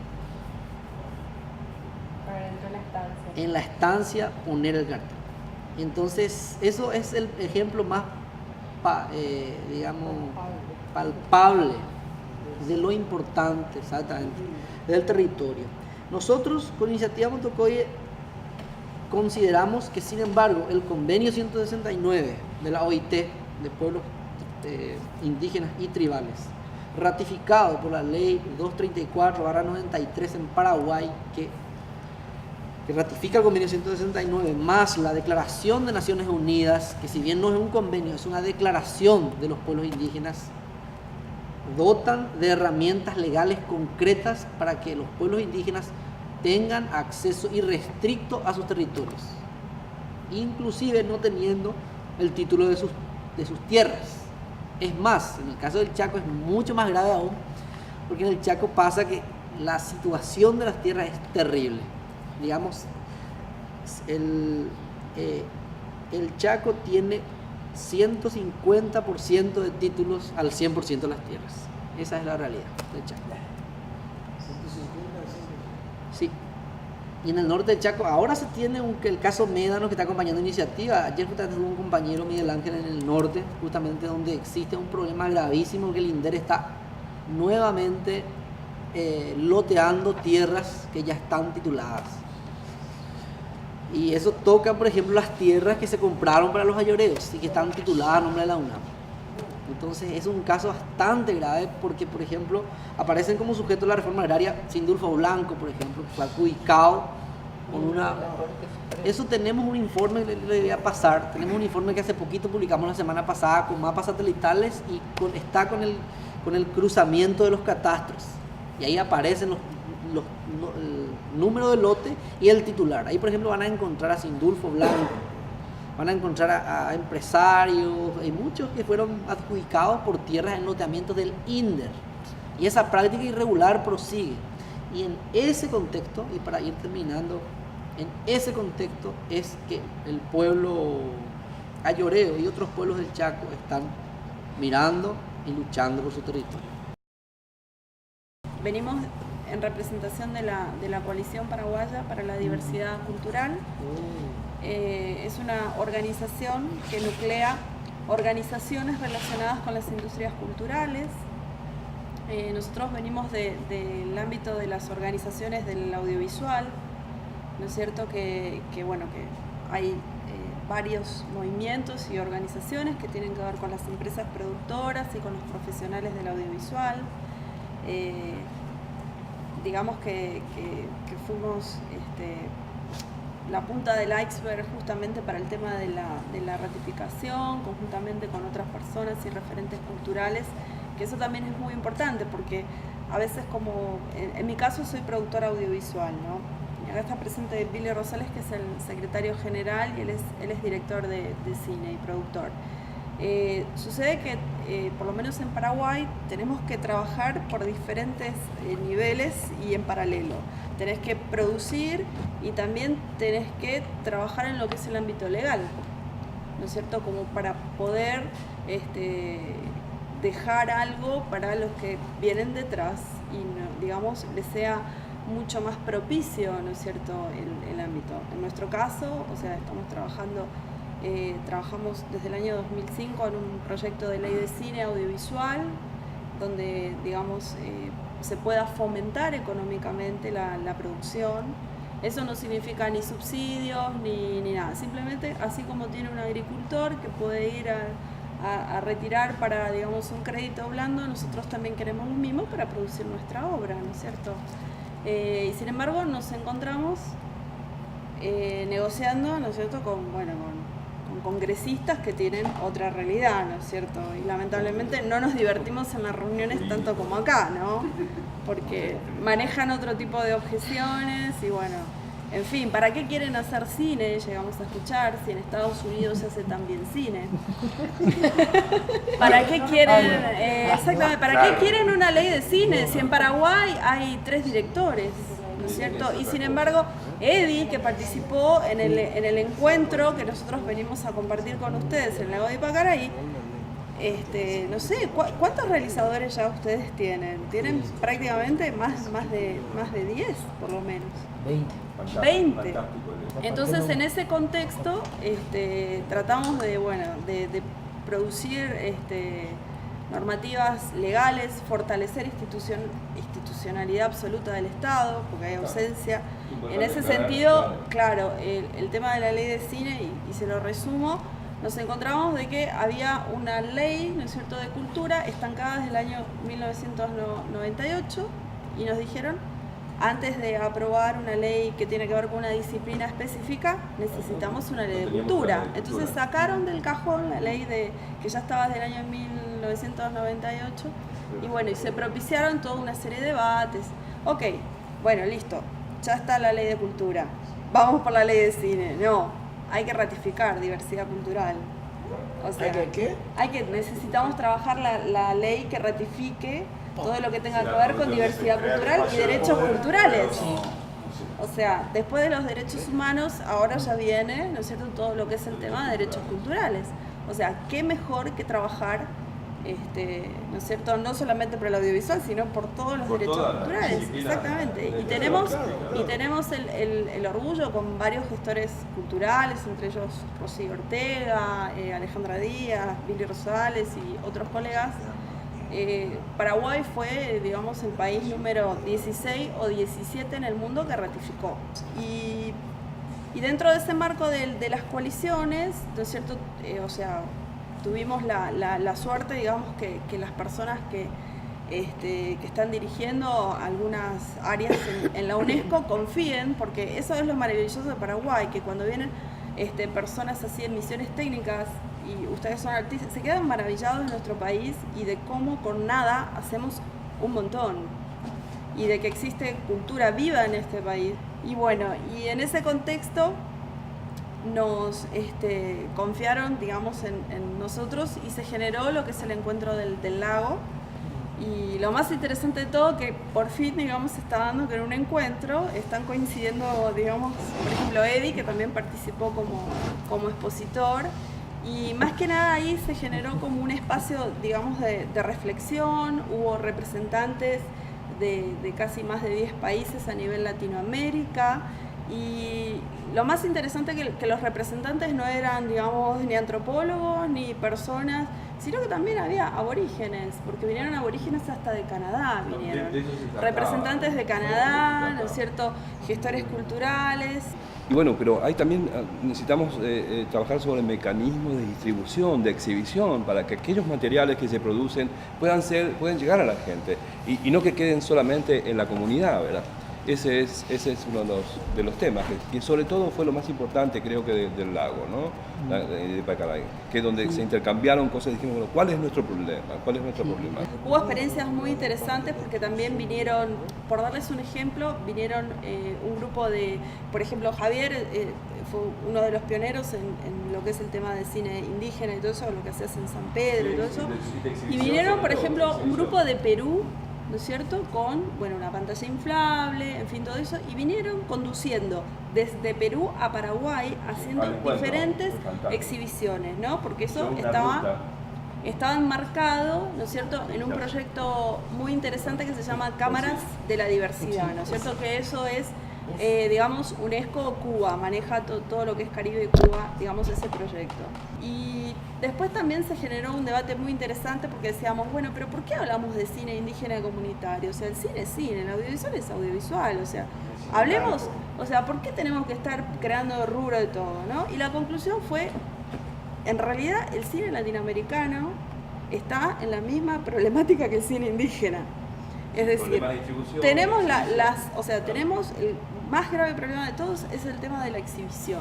F: en la estancia poner el cartel. Entonces, eso es el ejemplo más, digamos, palpable de lo importante, exactamente, del territorio. Nosotros, con Iniciativa Motocodie, consideramos que, sin embargo, el convenio 169 de la OIT de pueblos indígenas y tribales, ratificado por la ley 234/93 en Paraguay, que ratifica el convenio 169, más la Declaración de Naciones Unidas, que si bien no es un convenio, es una declaración de los pueblos indígenas, dotan de herramientas legales concretas para que los pueblos indígenas tengan acceso irrestricto a sus territorios, inclusive no teniendo el título de sus tierras. Es más, en el caso del Chaco es mucho más grave aún, porque en el Chaco pasa que la situación de las tierras es terrible. Digamos, el Chaco tiene 150% de títulos al 100% de las tierras. Esa es la realidad del Chaco. Sí. Y en el norte del Chaco ahora se tiene el caso Médano, que está acompañando iniciativa. Ayer justamente tuvo un compañero, Miguel Ángel, en el norte, justamente donde existe un problema gravísimo, que el INDER está nuevamente loteando tierras que ya están tituladas. Y eso toca, por ejemplo, las tierras que se compraron para los ayoreos y que están tituladas a nombre de la UNAM. Entonces es un caso bastante grave porque, por ejemplo, aparecen como sujetos de la reforma agraria Sindulfo Blanco, por ejemplo, que fue adjudicado con una... Eso tenemos un informe, le voy a pasar, tenemos un informe que hace poquito publicamos la semana pasada con mapas satelitales y está con el cruzamiento de los catastros. Y ahí aparecen el número de lote y el titular. Ahí, por ejemplo, van a encontrar a Sindulfo Blanco, van a encontrar a empresarios, hay muchos que fueron adjudicados por tierras en loteamientos del INDER. Y esa práctica irregular prosigue. Y en ese contexto, y para ir terminando, en ese contexto es que el pueblo ayoreo y otros pueblos del Chaco están mirando y luchando por su territorio.
G: Venimos en representación de la Coalición Paraguaya para la Diversidad Cultural. Es una organización que nuclea organizaciones relacionadas con las industrias culturales. Nosotros venimos del ámbito de las organizaciones del audiovisual, ¿no es cierto? Que hay varios movimientos y organizaciones que tienen que ver con las empresas productoras y con los profesionales del audiovisual. Digamos que fuimos la punta del iceberg justamente para el tema de la ratificación, conjuntamente con otras personas y referentes culturales, que eso también es muy importante porque a veces, como en mi caso soy productora audiovisual, ¿no? Y acá está presente Billy Rosales, que es el secretario general, y él es director de cine y productor. Sucede que, por lo menos en Paraguay, tenemos que trabajar por diferentes niveles y en paralelo. Tenés que producir y también tenés que trabajar en lo que es el ámbito legal, ¿no es cierto? Como para poder dejar algo para los que vienen detrás y, digamos, les sea mucho más propicio, ¿no es cierto?, el ámbito. En nuestro caso, o sea, estamos trabajamos desde el año 2005 en un proyecto de ley de cine audiovisual, donde, digamos, se pueda fomentar económicamente la producción. Eso no significa ni subsidios ni nada, simplemente así como tiene un agricultor que puede ir a retirar para, digamos, un crédito blando, nosotros también queremos lo mismo para producir nuestra obra, ¿no es cierto? Y sin embargo nos encontramos negociando, ¿no es cierto?, con congresistas que tienen otra realidad, ¿no es cierto? Y lamentablemente no nos divertimos en las reuniones tanto como acá, ¿no? Porque manejan otro tipo de objeciones y bueno, en fin, ¿para qué quieren hacer cine? Llegamos a escuchar, si en Estados Unidos se hace también cine. ¿Para qué quieren, exactamente, para qué quieren una ley de cine si en Paraguay hay 3 directores, ¿no es cierto? Y sin embargo, Eddie, que participó en el encuentro que nosotros venimos a compartir con ustedes en Lago de Pacaraí, no sé, ¿cuántos realizadores ya ustedes tienen? Tienen prácticamente más de 10, por lo menos. 20. Entonces, en ese contexto, tratamos de producir normativas legales, fortalecer institucionalidad absoluta del Estado, porque hay ausencia. En ese sentido, claro, el tema de la ley de cine, y se lo resumo, nos encontramos de que había una ley, ¿no es cierto?, de cultura estancada desde el año 1998 y nos dijeron, antes de aprobar una ley que tiene que ver con una disciplina específica, necesitamos una ley de cultura. Entonces sacaron del cajón la ley que ya estaba desde el año 1998 y bueno, y se propiciaron toda una serie de debates. Ok, bueno, listo, ya está la ley de cultura, vamos por la ley de cine. No, hay que ratificar diversidad cultural. O sea, necesitamos trabajar la ley que ratifique todo lo que tenga que ver con diversidad cultural y derechos culturales. O sea, después de los derechos humanos, ahora ya viene, ¿no es cierto?, todo lo que es el tema de derechos culturales. O sea, qué mejor que trabajar, ¿no es cierto?, no solamente por el audiovisual, sino por todos los derechos culturales. Exactamente. Y tenemos el orgullo con varios gestores culturales, entre ellos Rosy Ortega, Alejandra Díaz, Billy Rosales y otros colegas. Paraguay fue, digamos, el país número 16 o 17 en el mundo que ratificó. Y Y dentro de ese marco de las coaliciones, ¿no es cierto? O sea, tuvimos la suerte, digamos, que las personas que están dirigiendo algunas áreas en la UNESCO confíen, porque eso es lo maravilloso de Paraguay, que cuando vienen personas así en misiones técnicas y ustedes son artistas, se quedan maravillados de nuestro país y de cómo con nada hacemos un montón y de que existe cultura viva en este país. Y bueno, y en ese contexto nos confiaron, digamos, en nosotros y se generó lo que es el encuentro del lago. Y lo más interesante de todo, que por fin, digamos, se está dando que en un encuentro están coincidiendo, digamos, por ejemplo, Eddie, que también participó como expositor, y más que nada ahí se generó como un espacio, digamos, de reflexión. Hubo representantes de casi más de 10 países a nivel Latinoamérica, y lo más interesante que los representantes no eran, digamos, ni antropólogos ni personas, sino que también había aborígenes, porque vinieron aborígenes hasta de Canadá, vinieron representantes de Canadá, ¿no es cierto?, gestores culturales.
H: Y bueno, pero ahí también necesitamos trabajar sobre mecanismos de distribución, de exhibición, para que aquellos materiales que se producen puedan llegar a la gente y no que queden solamente en la comunidad, ¿verdad? Ese es uno de los temas, que sobre todo fue lo más importante, creo que del lago, ¿no? De Pacaraí, que es donde se intercambiaron cosas y dijimos, bueno, ¿cuál es nuestro problema? ¿Cuál es nuestro problema?
G: Hubo experiencias muy interesantes porque también vinieron, por darles un ejemplo, vinieron un grupo de, por ejemplo, Javier fue uno de los pioneros en lo que es el tema de cine indígena y todo eso, lo que se hace en San Pedro y todo eso. Y vinieron, por ejemplo, un grupo de Perú, ¿no es cierto?, con, bueno, una pantalla inflable, en fin, todo eso, y vinieron conduciendo desde Perú a Paraguay, haciendo diferentes exhibiciones, ¿no? Porque eso estaba enmarcado, ¿no es cierto?, en un proyecto muy interesante que se llama Cámaras de la Diversidad, ¿no es cierto?, que eso es, digamos, UNESCO Cuba, maneja todo lo que es Caribe y Cuba, digamos, ese proyecto. Y después también se generó un debate muy interesante porque decíamos, bueno, pero ¿por qué hablamos de cine indígena comunitario? O sea, el cine es cine, el audiovisual es audiovisual, o sea, hablemos, o sea, ¿por qué tenemos que estar creando rubro de todo, no? Y la conclusión fue, en realidad, el cine latinoamericano está en la misma problemática que el cine indígena. Es decir, tenemos tenemos el más grave problema de todos, es el tema de la exhibición.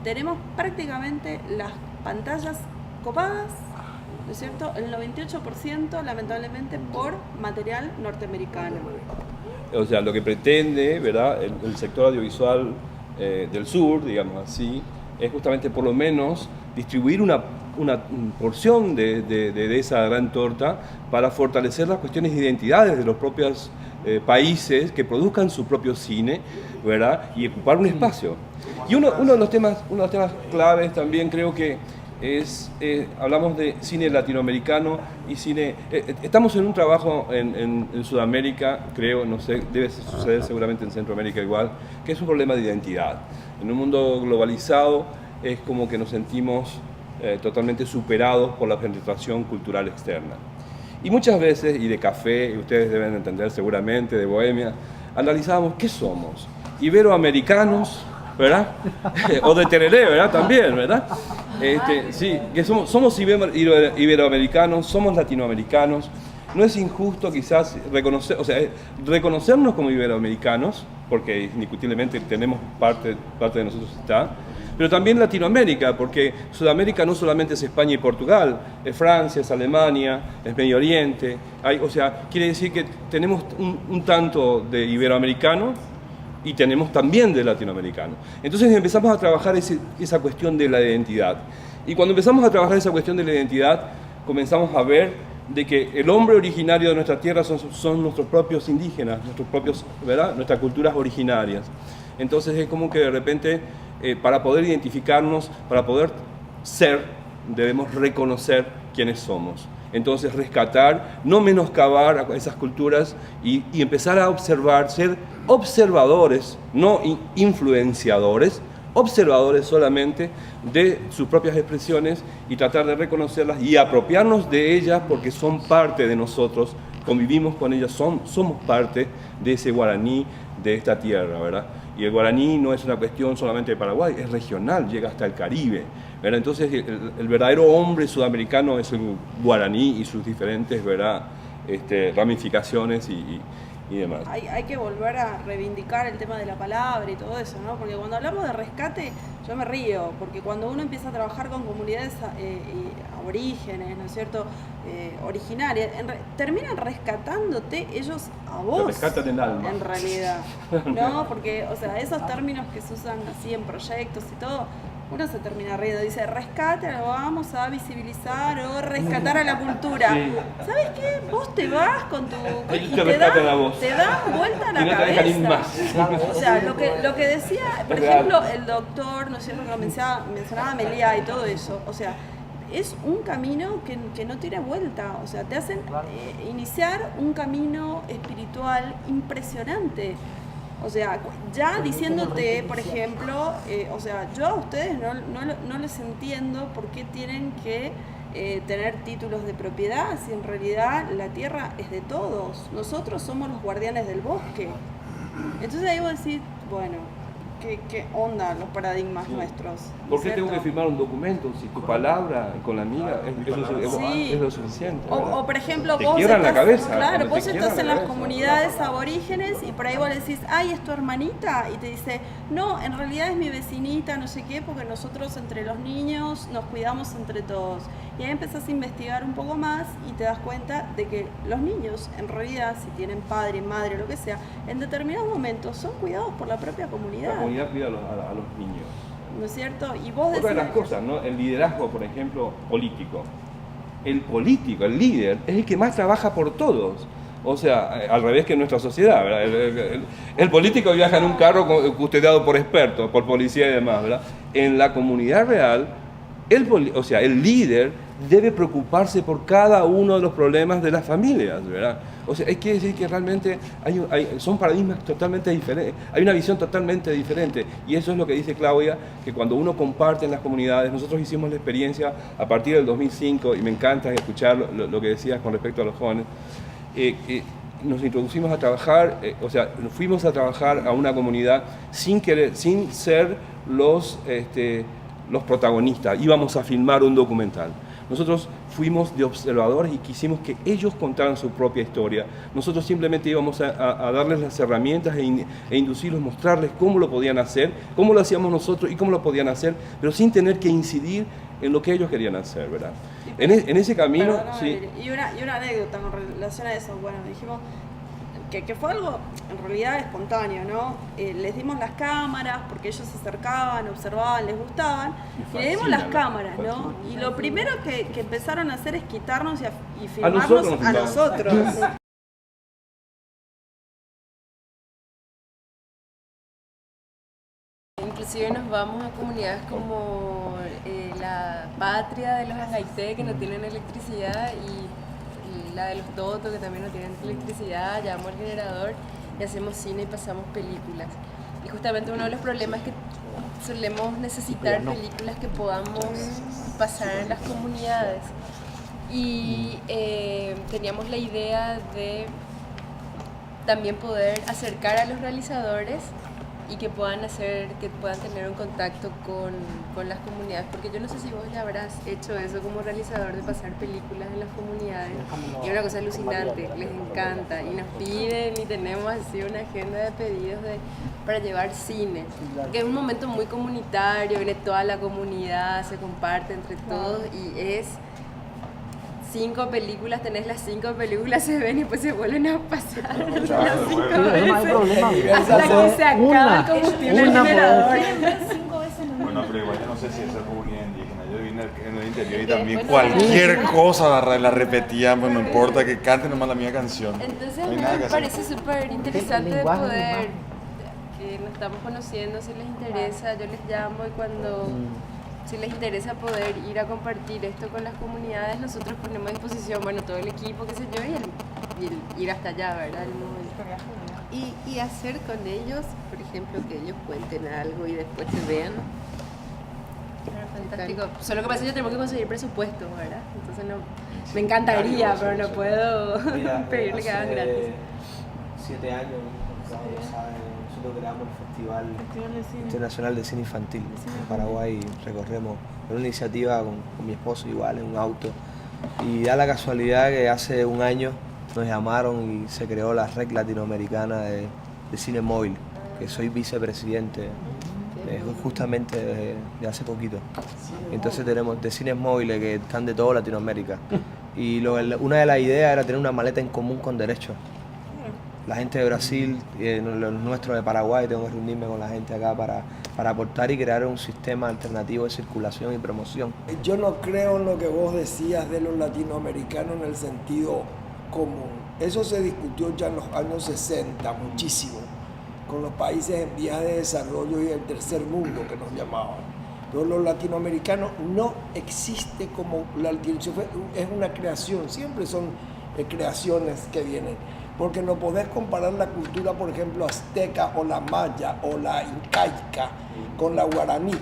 G: Tenemos prácticamente las pantallas copadas, ¿no es cierto?, el 98% lamentablemente por material norteamericano.
H: O sea, lo que pretende, ¿verdad?, el sector audiovisual del sur, digamos así, es justamente por lo menos distribuir una porción de esa gran torta para fortalecer las cuestiones de identidades de los propios países que produzcan su propio cine, ¿verdad?, y ocupar un espacio. Y uno de los temas claves también creo que es, hablamos de cine latinoamericano y cine, estamos en un trabajo en Sudamérica, creo, no sé, debe suceder seguramente en Centroamérica igual, que es un problema de identidad. En un mundo globalizado es como que nos sentimos totalmente superados por la penetración cultural externa. Y muchas veces, y de café, y ustedes deben entender seguramente, de Bohemia, analizábamos qué somos, iberoamericanos, ¿verdad? O de tereré, ¿verdad? También, ¿verdad? Sí, que somos iberoamericanos, somos latinoamericanos. No es injusto quizás reconocernos como iberoamericanos, porque indiscutiblemente tenemos parte de nosotros está, pero también Latinoamérica, porque Sudamérica no solamente es España y Portugal, es Francia, es Alemania, es Medio Oriente, quiere decir que tenemos un tanto de iberoamericano y tenemos también de latinoamericano. Entonces empezamos a trabajar esa cuestión de la identidad. Y cuando empezamos a trabajar esa cuestión de la identidad, comenzamos a ver de que el hombre originario de nuestra tierra son nuestros propios indígenas, ¿verdad?, nuestras culturas originarias. Entonces es como que de repente, para poder identificarnos, para poder ser, debemos reconocer quiénes somos. Entonces rescatar, no menoscabar a esas culturas y empezar a observar, ser observadores, no influenciadores, observadores solamente de sus propias expresiones y tratar de reconocerlas y apropiarnos de ellas porque son parte de nosotros, convivimos con ellas, somos parte de ese guaraní, de esta tierra, ¿verdad? Y el guaraní no es una cuestión solamente de Paraguay, es regional, llega hasta el Caribe, ¿verdad? Entonces el verdadero hombre sudamericano es el guaraní y sus diferentes, ¿verdad? Ramificaciones y demás.
G: Hay que volver a reivindicar el tema de la palabra y todo eso, ¿no? Porque cuando hablamos de rescate, yo me río, porque cuando uno empieza a trabajar con comunidades aborígenes, ¿no es cierto?, originarias, terminan rescatándote ellos a vos.
H: Te rescatan el alma.
G: En realidad, ¿no? Porque, o sea, esos términos que se usan así en proyectos y todo, uno se termina riendo, dice rescate, lo vamos a visibilizar o rescatar a la cultura.
H: Sí.
G: ¿Sabes qué? Vos te vas con tu...
H: Y te rescatan a vos.
G: Te dan vuelta a la
H: Y no te
G: cabeza.
H: dejan ir más.
G: O sea, lo que decía, por ejemplo, el doctor, ¿no es cierto?, que lo mencionaba Melia y todo eso, o sea, es un camino que no tiene vuelta, o sea, te hacen iniciar un camino espiritual impresionante. O sea, ya diciéndote, por ejemplo, o sea, yo a ustedes no les entiendo por qué tienen que tener títulos de propiedad si en realidad la tierra es de todos. Nosotros somos los guardianes del bosque. Entonces ahí vos decís, bueno, ¿qué onda los paradigmas nuestros?
H: ¿Por qué
G: ¿cierto?
H: tengo que firmar un documento si tu palabra con la amiga es lo suficiente?
G: O por ejemplo,
H: te
G: vos
H: quiebran
G: estás,
H: la cabeza.
G: claro, vos
H: te
G: estás
H: quiebran
G: en
H: la
G: las
H: cabeza.
G: comunidades aborígenes y por ahí vos le decís, ay, es tu hermanita, y te dice, no, en realidad es mi vecinita, no sé qué, porque nosotros entre los niños nos cuidamos entre todos. Y ahí empezás a investigar un poco más y te das cuenta de que los niños, en realidad, si tienen padre, madre, lo que sea, en determinados momentos son cuidados por la propia comunidad.
H: La comunidad cuida a los niños.
G: ¿No es cierto? Y vos
H: Otra de las
G: decís,
H: cosas, ¿no? El liderazgo, por ejemplo, político. El político, el líder, es el que más trabaja por todos. O sea, al revés que en nuestra sociedad, ¿verdad? El político viaja en un carro custodiado por expertos, por policía y demás, ¿verdad? En la comunidad real, el líder debe preocuparse por cada uno de los problemas de las familias, ¿verdad? O sea, hay que decir que realmente son paradigmas totalmente diferentes, hay una visión totalmente diferente, y eso es lo que dice Claudia, que cuando uno comparte en las comunidades, nosotros hicimos la experiencia a partir del 2005, y me encanta escuchar lo que decías con respecto a los jóvenes, nos introducimos a trabajar, fuimos a trabajar a una comunidad sin ser los protagonistas, íbamos a filmar un documental. Nosotros fuimos de observadores y quisimos que ellos contaran su propia historia. Nosotros simplemente íbamos a darles las herramientas e inducirlos, mostrarles cómo lo podían hacer, cómo lo hacíamos nosotros y cómo lo podían hacer, pero sin tener que incidir en lo que ellos querían hacer, ¿verdad? En ese camino... Sí.
G: Y una anécdota con relación a eso, bueno, dijimos que fue algo en realidad espontáneo, ¿no? Les dimos las cámaras porque ellos se acercaban, observaban, les gustaban, y le dimos las cámaras, ¿no? Y lo primero que empezaron a hacer es quitarnos y filmarnos a nosotros.
D: Inclusive nos vamos a comunidades como la Patria de los Agaité, que no tienen electricidad, y la de los Toto, que también no tienen electricidad, llamamos al generador y hacemos cine y pasamos películas. Y justamente uno de los problemas es que solemos necesitar películas que podamos pasar en las comunidades. Y teníamos la idea de también poder acercar a los realizadores y que puedan tener un contacto con las comunidades, porque yo no sé si vos ya habrás hecho eso como realizador, de pasar películas en las comunidades, y es una cosa alucinante, les encanta, y nos piden y tenemos así una agenda de pedidos para llevar cine, que es un momento muy comunitario, viene toda la comunidad, se comparte entre todos, y es 5 películas, tenés las 5 películas, se ven y después se vuelven a pasar las 5 veces,
I: no hay problema.
D: hasta que se acaba el combustible del generador.
C: Bueno, pero igual yo no sé si esa comunidad indígena, yo vine en el interior y también cualquier cosa la repetían, pues no importa que canten nomás la misma canción.
D: Entonces
C: No hay
D: a mí
C: nada
D: me
C: que hacer.
D: parece súper interesante de poder, que nos estamos conociendo, si les interesa, yo les llamo, y cuando... Si les interesa poder ir a compartir esto con las comunidades, nosotros ponemos a disposición, bueno, todo el equipo, qué sé yo, y el ir hasta allá, ¿verdad? Y hacer con ellos, por ejemplo, que ellos cuenten algo y después se vean. Fantástico. Solo que pasa es que tenemos que conseguir presupuesto, ¿verdad? Entonces me encantaría, pero no pueedo pedirle que hagan gratis.
E: 7 años, como saben, nosotros creamos el Festival
G: de Cine.
E: Internacional de Cine Infantil en Paraguay. Recorremos una iniciativa con mi esposo igual en un auto. Y da la casualidad que hace un año nos llamaron y se creó la Red Latinoamericana de Cine Móvil, que soy vicepresidente justamente de hace poquito. Entonces tenemos de cines móviles que están de toda Latinoamérica. Y una de las ideas era tener una maleta en común con derechos. La gente de Brasil, los nuestros de Paraguay, tengo que reunirme con la gente acá para aportar y crear un sistema alternativo de circulación y promoción.
I: Yo no creo en lo que vos decías de los latinoamericanos en el sentido común. Eso se discutió ya en los años 60 muchísimo, con los países en vías de desarrollo y el tercer mundo que nos llamaban. Pero los latinoamericanos no existe como la es una creación, siempre son creaciones que vienen. Porque no podés comparar la cultura, por ejemplo, azteca o la maya o la incaica con la guaraní.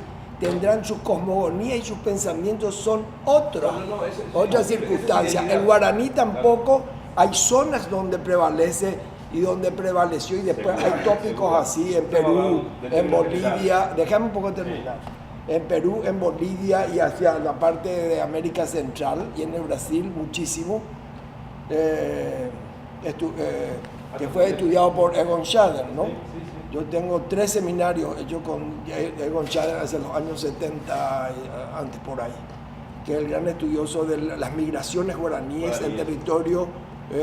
I: Tendrán su cosmogonía y sus pensamientos son otras circunstancias. El guaraní tampoco, hay zonas donde prevalece y donde prevaleció, y después hay tópicos así en Perú, en Bolivia, déjame un poco terminar, en Perú, en Bolivia y hacia la parte de América Central y en el Brasil muchísimo. Que fue estudiado por Egon Schader, ¿no? Yo tengo 3 seminarios hechos con Egon Schader hace los años 70, antes por ahí, que es el gran estudioso de las migraciones guaraníes en territorio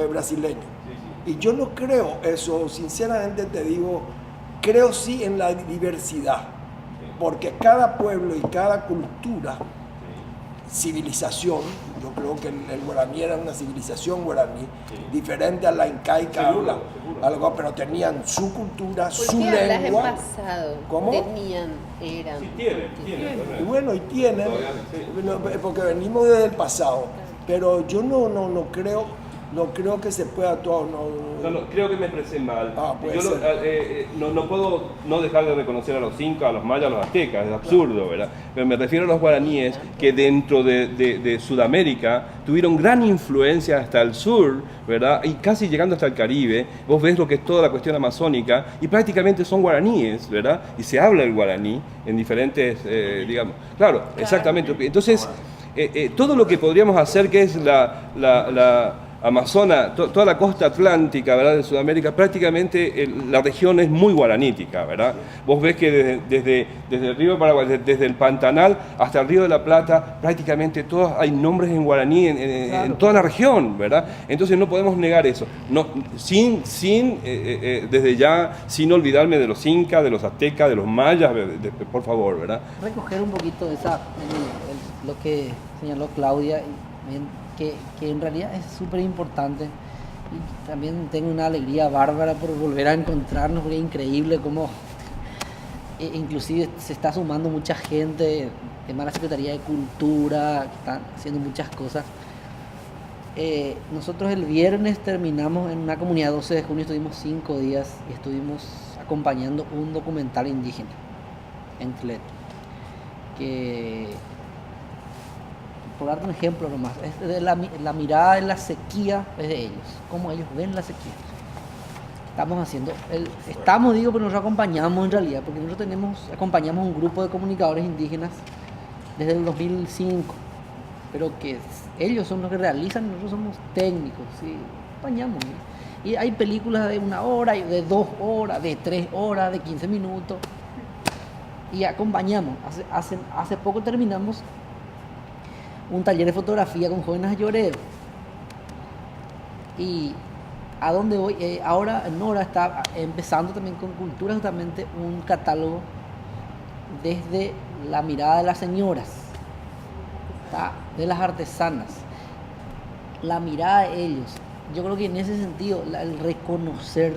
I: brasileño. Y yo no creo eso, sinceramente te digo, creo sí en la diversidad, porque cada pueblo y cada cultura, civilización, yo creo que el guaraní era una civilización guaraní, diferente a la incaica, algo, pero tenían su cultura, su lengua.
J: En pasado?
I: ¿Cómo?
J: Tenían, eran.
H: Sí, tienen.
I: Y bueno, y tienen, porque venimos desde el pasado, pero yo no creo que se pueda todo.
H: No, creo que me expresé mal.
I: Yo
H: no puedo no dejar de reconocer a los incas, a los mayas, a los aztecas, es absurdo, ¿verdad? Pero me refiero a los guaraníes que dentro de Sudamérica tuvieron gran influencia hasta el sur, ¿verdad? Y casi llegando hasta el Caribe. Vos ves lo que es toda la cuestión amazónica y prácticamente son guaraníes, ¿verdad? Y se habla el guaraní en diferentes, digamos. Claro, exactamente. Entonces, todo lo que podríamos hacer, que es la Amazonas, toda la costa atlántica, ¿verdad?, de Sudamérica, prácticamente la región es muy guaranítica, ¿verdad? Vos ves que desde el río Paraguay, desde el Pantanal hasta el río de la Plata, prácticamente todos hay nombres en guaraní en toda la región, ¿verdad? Entonces no podemos negar eso. No, desde ya, sin olvidarme de los incas, de los aztecas, de los mayas, por favor, ¿verdad?
F: Recoger un poquito lo que señaló Claudia, que en realidad es súper importante, y también tengo una alegría bárbara por volver a encontrarnos, porque es increíble cómo inclusive se está sumando mucha gente, además la Secretaría de Cultura, que están haciendo muchas cosas. Nosotros el viernes terminamos en una comunidad 12 de junio, estuvimos 5 días y estuvimos acompañando un documental indígena en Tlet, que, por darte un ejemplo nomás, es de la mirada de la sequía es de ellos, cómo ellos ven la sequía. Pero nosotros acompañamos en realidad, porque nosotros acompañamos un grupo de comunicadores indígenas desde el 2005, pero que ellos son los que realizan, nosotros somos técnicos, ¿sí? Acompañamos. Y hay películas de 1 hora, de 2 horas, de 3 horas, de 15 minutos, y acompañamos. Hace poco terminamos un taller de fotografía con jóvenes ayoreos. Y a dónde voy, ahora Nora está empezando también con Cultura, justamente un catálogo desde la mirada de las señoras, de las artesanas, la mirada de ellos. Yo creo que en ese sentido el reconocer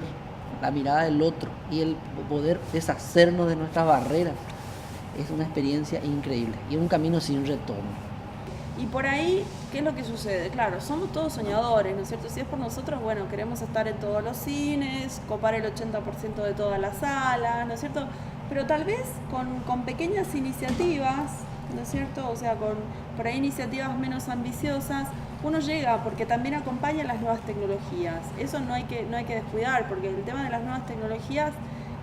F: la mirada del otro y el poder deshacernos de nuestras barreras es una experiencia increíble y un camino sin retorno.
G: Y por ahí, ¿qué es lo que sucede? Claro, somos todos soñadores, ¿no es cierto? Si es por nosotros, bueno, queremos estar en todos los cines, copar el 80% de todas las salas, ¿no es cierto? Pero tal vez con pequeñas iniciativas, ¿no es cierto? O sea, por ahí iniciativas menos ambiciosas, uno llega, porque también acompaña las nuevas tecnologías. Eso no hay que descuidar, porque el tema de las nuevas tecnologías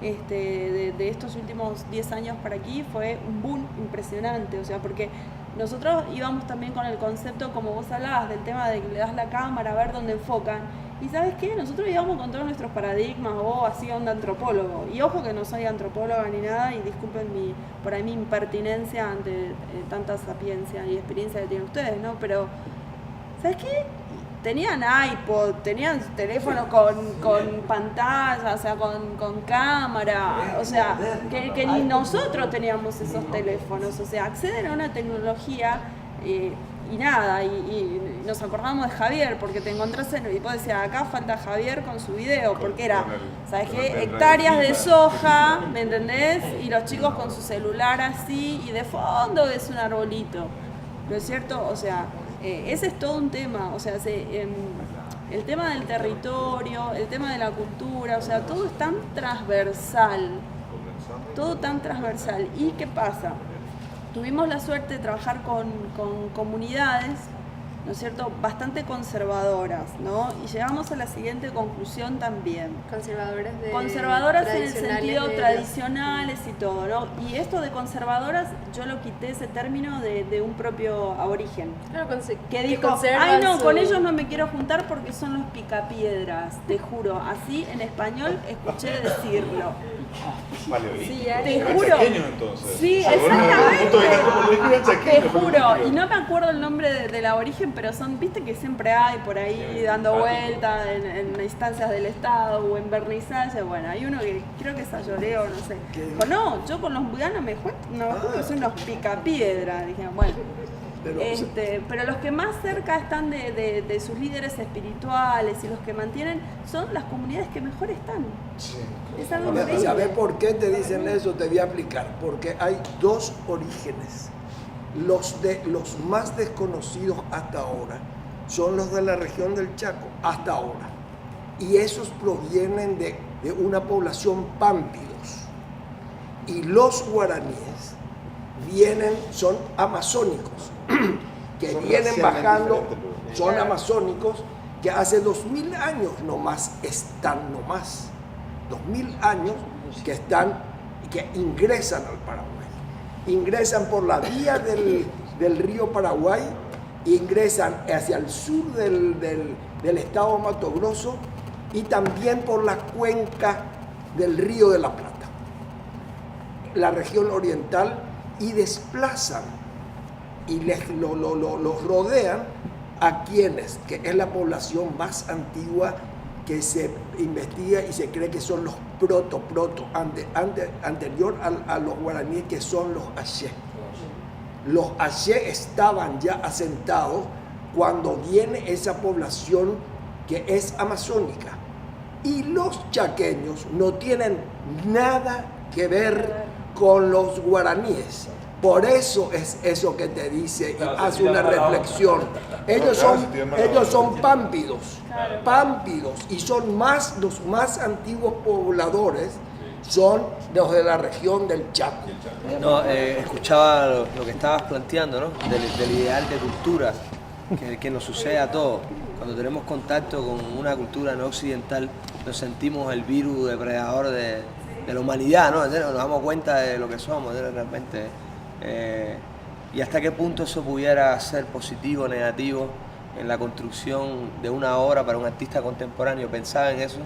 G: de estos últimos 10 años para aquí fue un boom impresionante, o sea, porque nosotros íbamos también con el concepto, como vos hablabas, del tema de que le das la cámara a ver dónde enfocan. Y ¿sabes qué? Nosotros íbamos con todos nuestros paradigmas, o así onda antropólogo. Y ojo que no soy antropóloga ni nada, y disculpen por ahí mi impertinencia ante tanta sapiencia y experiencia que tienen ustedes, ¿no? Pero, ¿sabes qué? Tenían iPod, tenían teléfono con pantalla, o sea, con cámara, o sea, que ni nosotros teníamos esos teléfonos, o sea, acceden a una tecnología y nada, y nos acordamos de Javier, porque te encontrás y vos decías, acá falta Javier con su video, porque era, ¿sabes qué? Hectáreas de soja, ¿me entendés? Y los chicos con su celular así, y de fondo es un arbolito, ¿no es cierto? O sea, ese es todo un tema, o sea, el tema del territorio, el tema de la cultura, o sea, todo es tan transversal, todo tan transversal. ¿Y qué pasa? Tuvimos la suerte de trabajar con comunidades, ¿no es cierto?, bastante conservadoras, ¿no? Y llegamos a la siguiente conclusión también. Conservadoras en el sentido tradicionales y todo, ¿no? Y esto de conservadoras, yo lo quité ese término de un propio aborigen. Claro, que dijo, ay no, con ellos no me quiero juntar porque son los picapiedras, te juro. Así en español escuché decirlo. Sí, te juro. Sí, exactamente. Te juro. Y no me acuerdo el nombre del aborigen, pero son, viste que siempre hay por ahí dando vueltas en instancias del Estado o en vernizaje. Bueno, hay uno que creo que es Ayoreo, no sé. Dijo, no, yo con los buganos me juro que son unos picapiedra. Dije, bueno. Pero los que más cerca están de sus líderes espirituales y los que mantienen son las comunidades que mejor están.
I: Sí.
G: Es algo increíble.
I: ¿Sabes por qué te dicen eso? Te voy a explicar. Porque hay dos orígenes. Los más desconocidos hasta ahora son los de la región del Chaco, hasta ahora. Y esos provienen de una población pámpidos. Y los guaraníes son amazónicos, que vienen bajando, son amazónicos, que hace 2000 años nomás están, 2000 años que ingresan al Paraguay. Ingresan por la vía del río Paraguay, ingresan hacia el sur del estado de Mato Grosso y también por la cuenca del río de la Plata, la región oriental, y desplazan y los rodean a quienes, que es la población más antigua que se investiga y se cree que son los anterior a los guaraníes, que son los Axé. Los Axé estaban ya asentados cuando viene esa población que es amazónica. Y los chaqueños no tienen nada que ver con los guaraníes. Por eso es eso que te dice y hace una reflexión. Ellos son pámpidos, y son los más antiguos pobladores, son los de la región del Chaco.
E: No, escuchaba lo que estabas planteando, ¿no? Del ideal de cultura que nos sucede a todos. Cuando tenemos contacto con una cultura no occidental, nos sentimos el virus depredador de la humanidad, ¿no? Nos damos cuenta de lo que somos, realmente. Y hasta qué punto eso pudiera ser positivo o negativo en la construcción de una obra para un artista contemporáneo. Pensaba en eso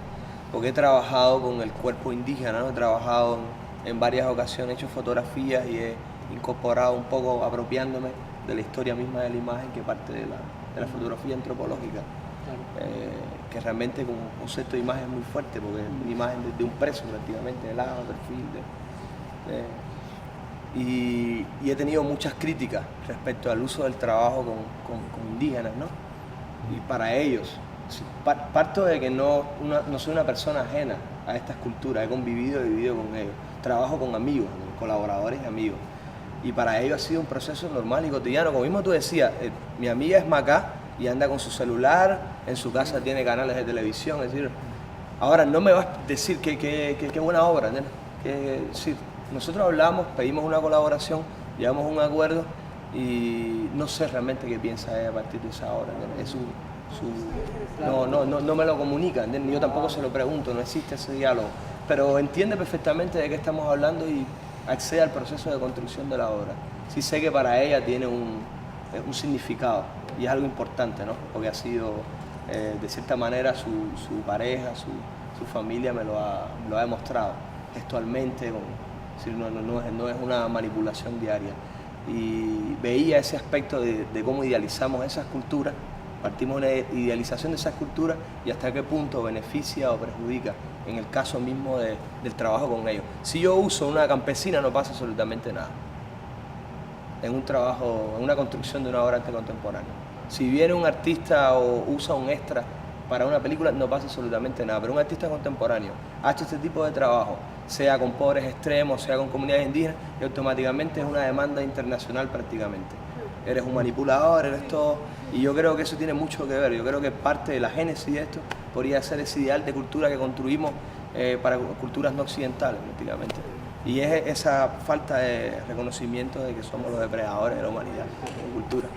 E: porque he trabajado con el cuerpo indígena, ¿no? He trabajado en varias ocasiones, he hecho fotografías y he incorporado un poco, apropiándome de la historia misma de la imagen, que parte de la fotografía antropológica, que realmente como concepto de imagen es muy fuerte, porque es una imagen de un preso prácticamente, de lado, perfil, y he tenido muchas críticas respecto al uso del trabajo con indígenas, ¿no? Y para ellos, parto de que no soy una persona ajena a estas culturas, he vivido con ellos, trabajo con amigos, colaboradores y amigos, y para ellos ha sido un proceso normal y cotidiano. Como mismo tú decías, mi amiga es macá y anda con su celular, en su casa tiene canales de televisión, es decir, ahora no me vas a decir qué buena obra, ¿no? Sí, nosotros hablamos, pedimos una colaboración, llegamos a un acuerdo y no sé realmente qué piensa ella a partir de esa hora. No me lo comunica, ¿entiendes? Yo tampoco se lo pregunto, no existe ese diálogo, pero entiende perfectamente de qué estamos hablando y accede al proceso de construcción de la obra. Sí sé que para ella tiene un significado y es algo importante, ¿no? Porque ha sido, de cierta manera, su pareja, su familia me lo ha demostrado gestualmente, no es una manipulación diaria. Y veía ese aspecto de cómo idealizamos esas culturas, partimos de una idealización de esas culturas y hasta qué punto beneficia o perjudica en el caso mismo del trabajo con ellos. Si yo uso una campesina no pasa absolutamente nada en un trabajo, en una construcción de una obra arte contemporánea. Si viene un artista o usa un extra para una película no pasa absolutamente nada, pero un artista contemporáneo ha hecho este tipo de trabajo, sea con pobres extremos, sea con comunidades indígenas, y automáticamente es una demanda internacional prácticamente. Eres un manipulador, eres todo, y yo creo que eso tiene mucho que ver. Yo creo que parte de la génesis de esto podría ser ese ideal de cultura que construimos para culturas no occidentales prácticamente. Y es esa falta de reconocimiento de que somos los depredadores de la humanidad, de cultura.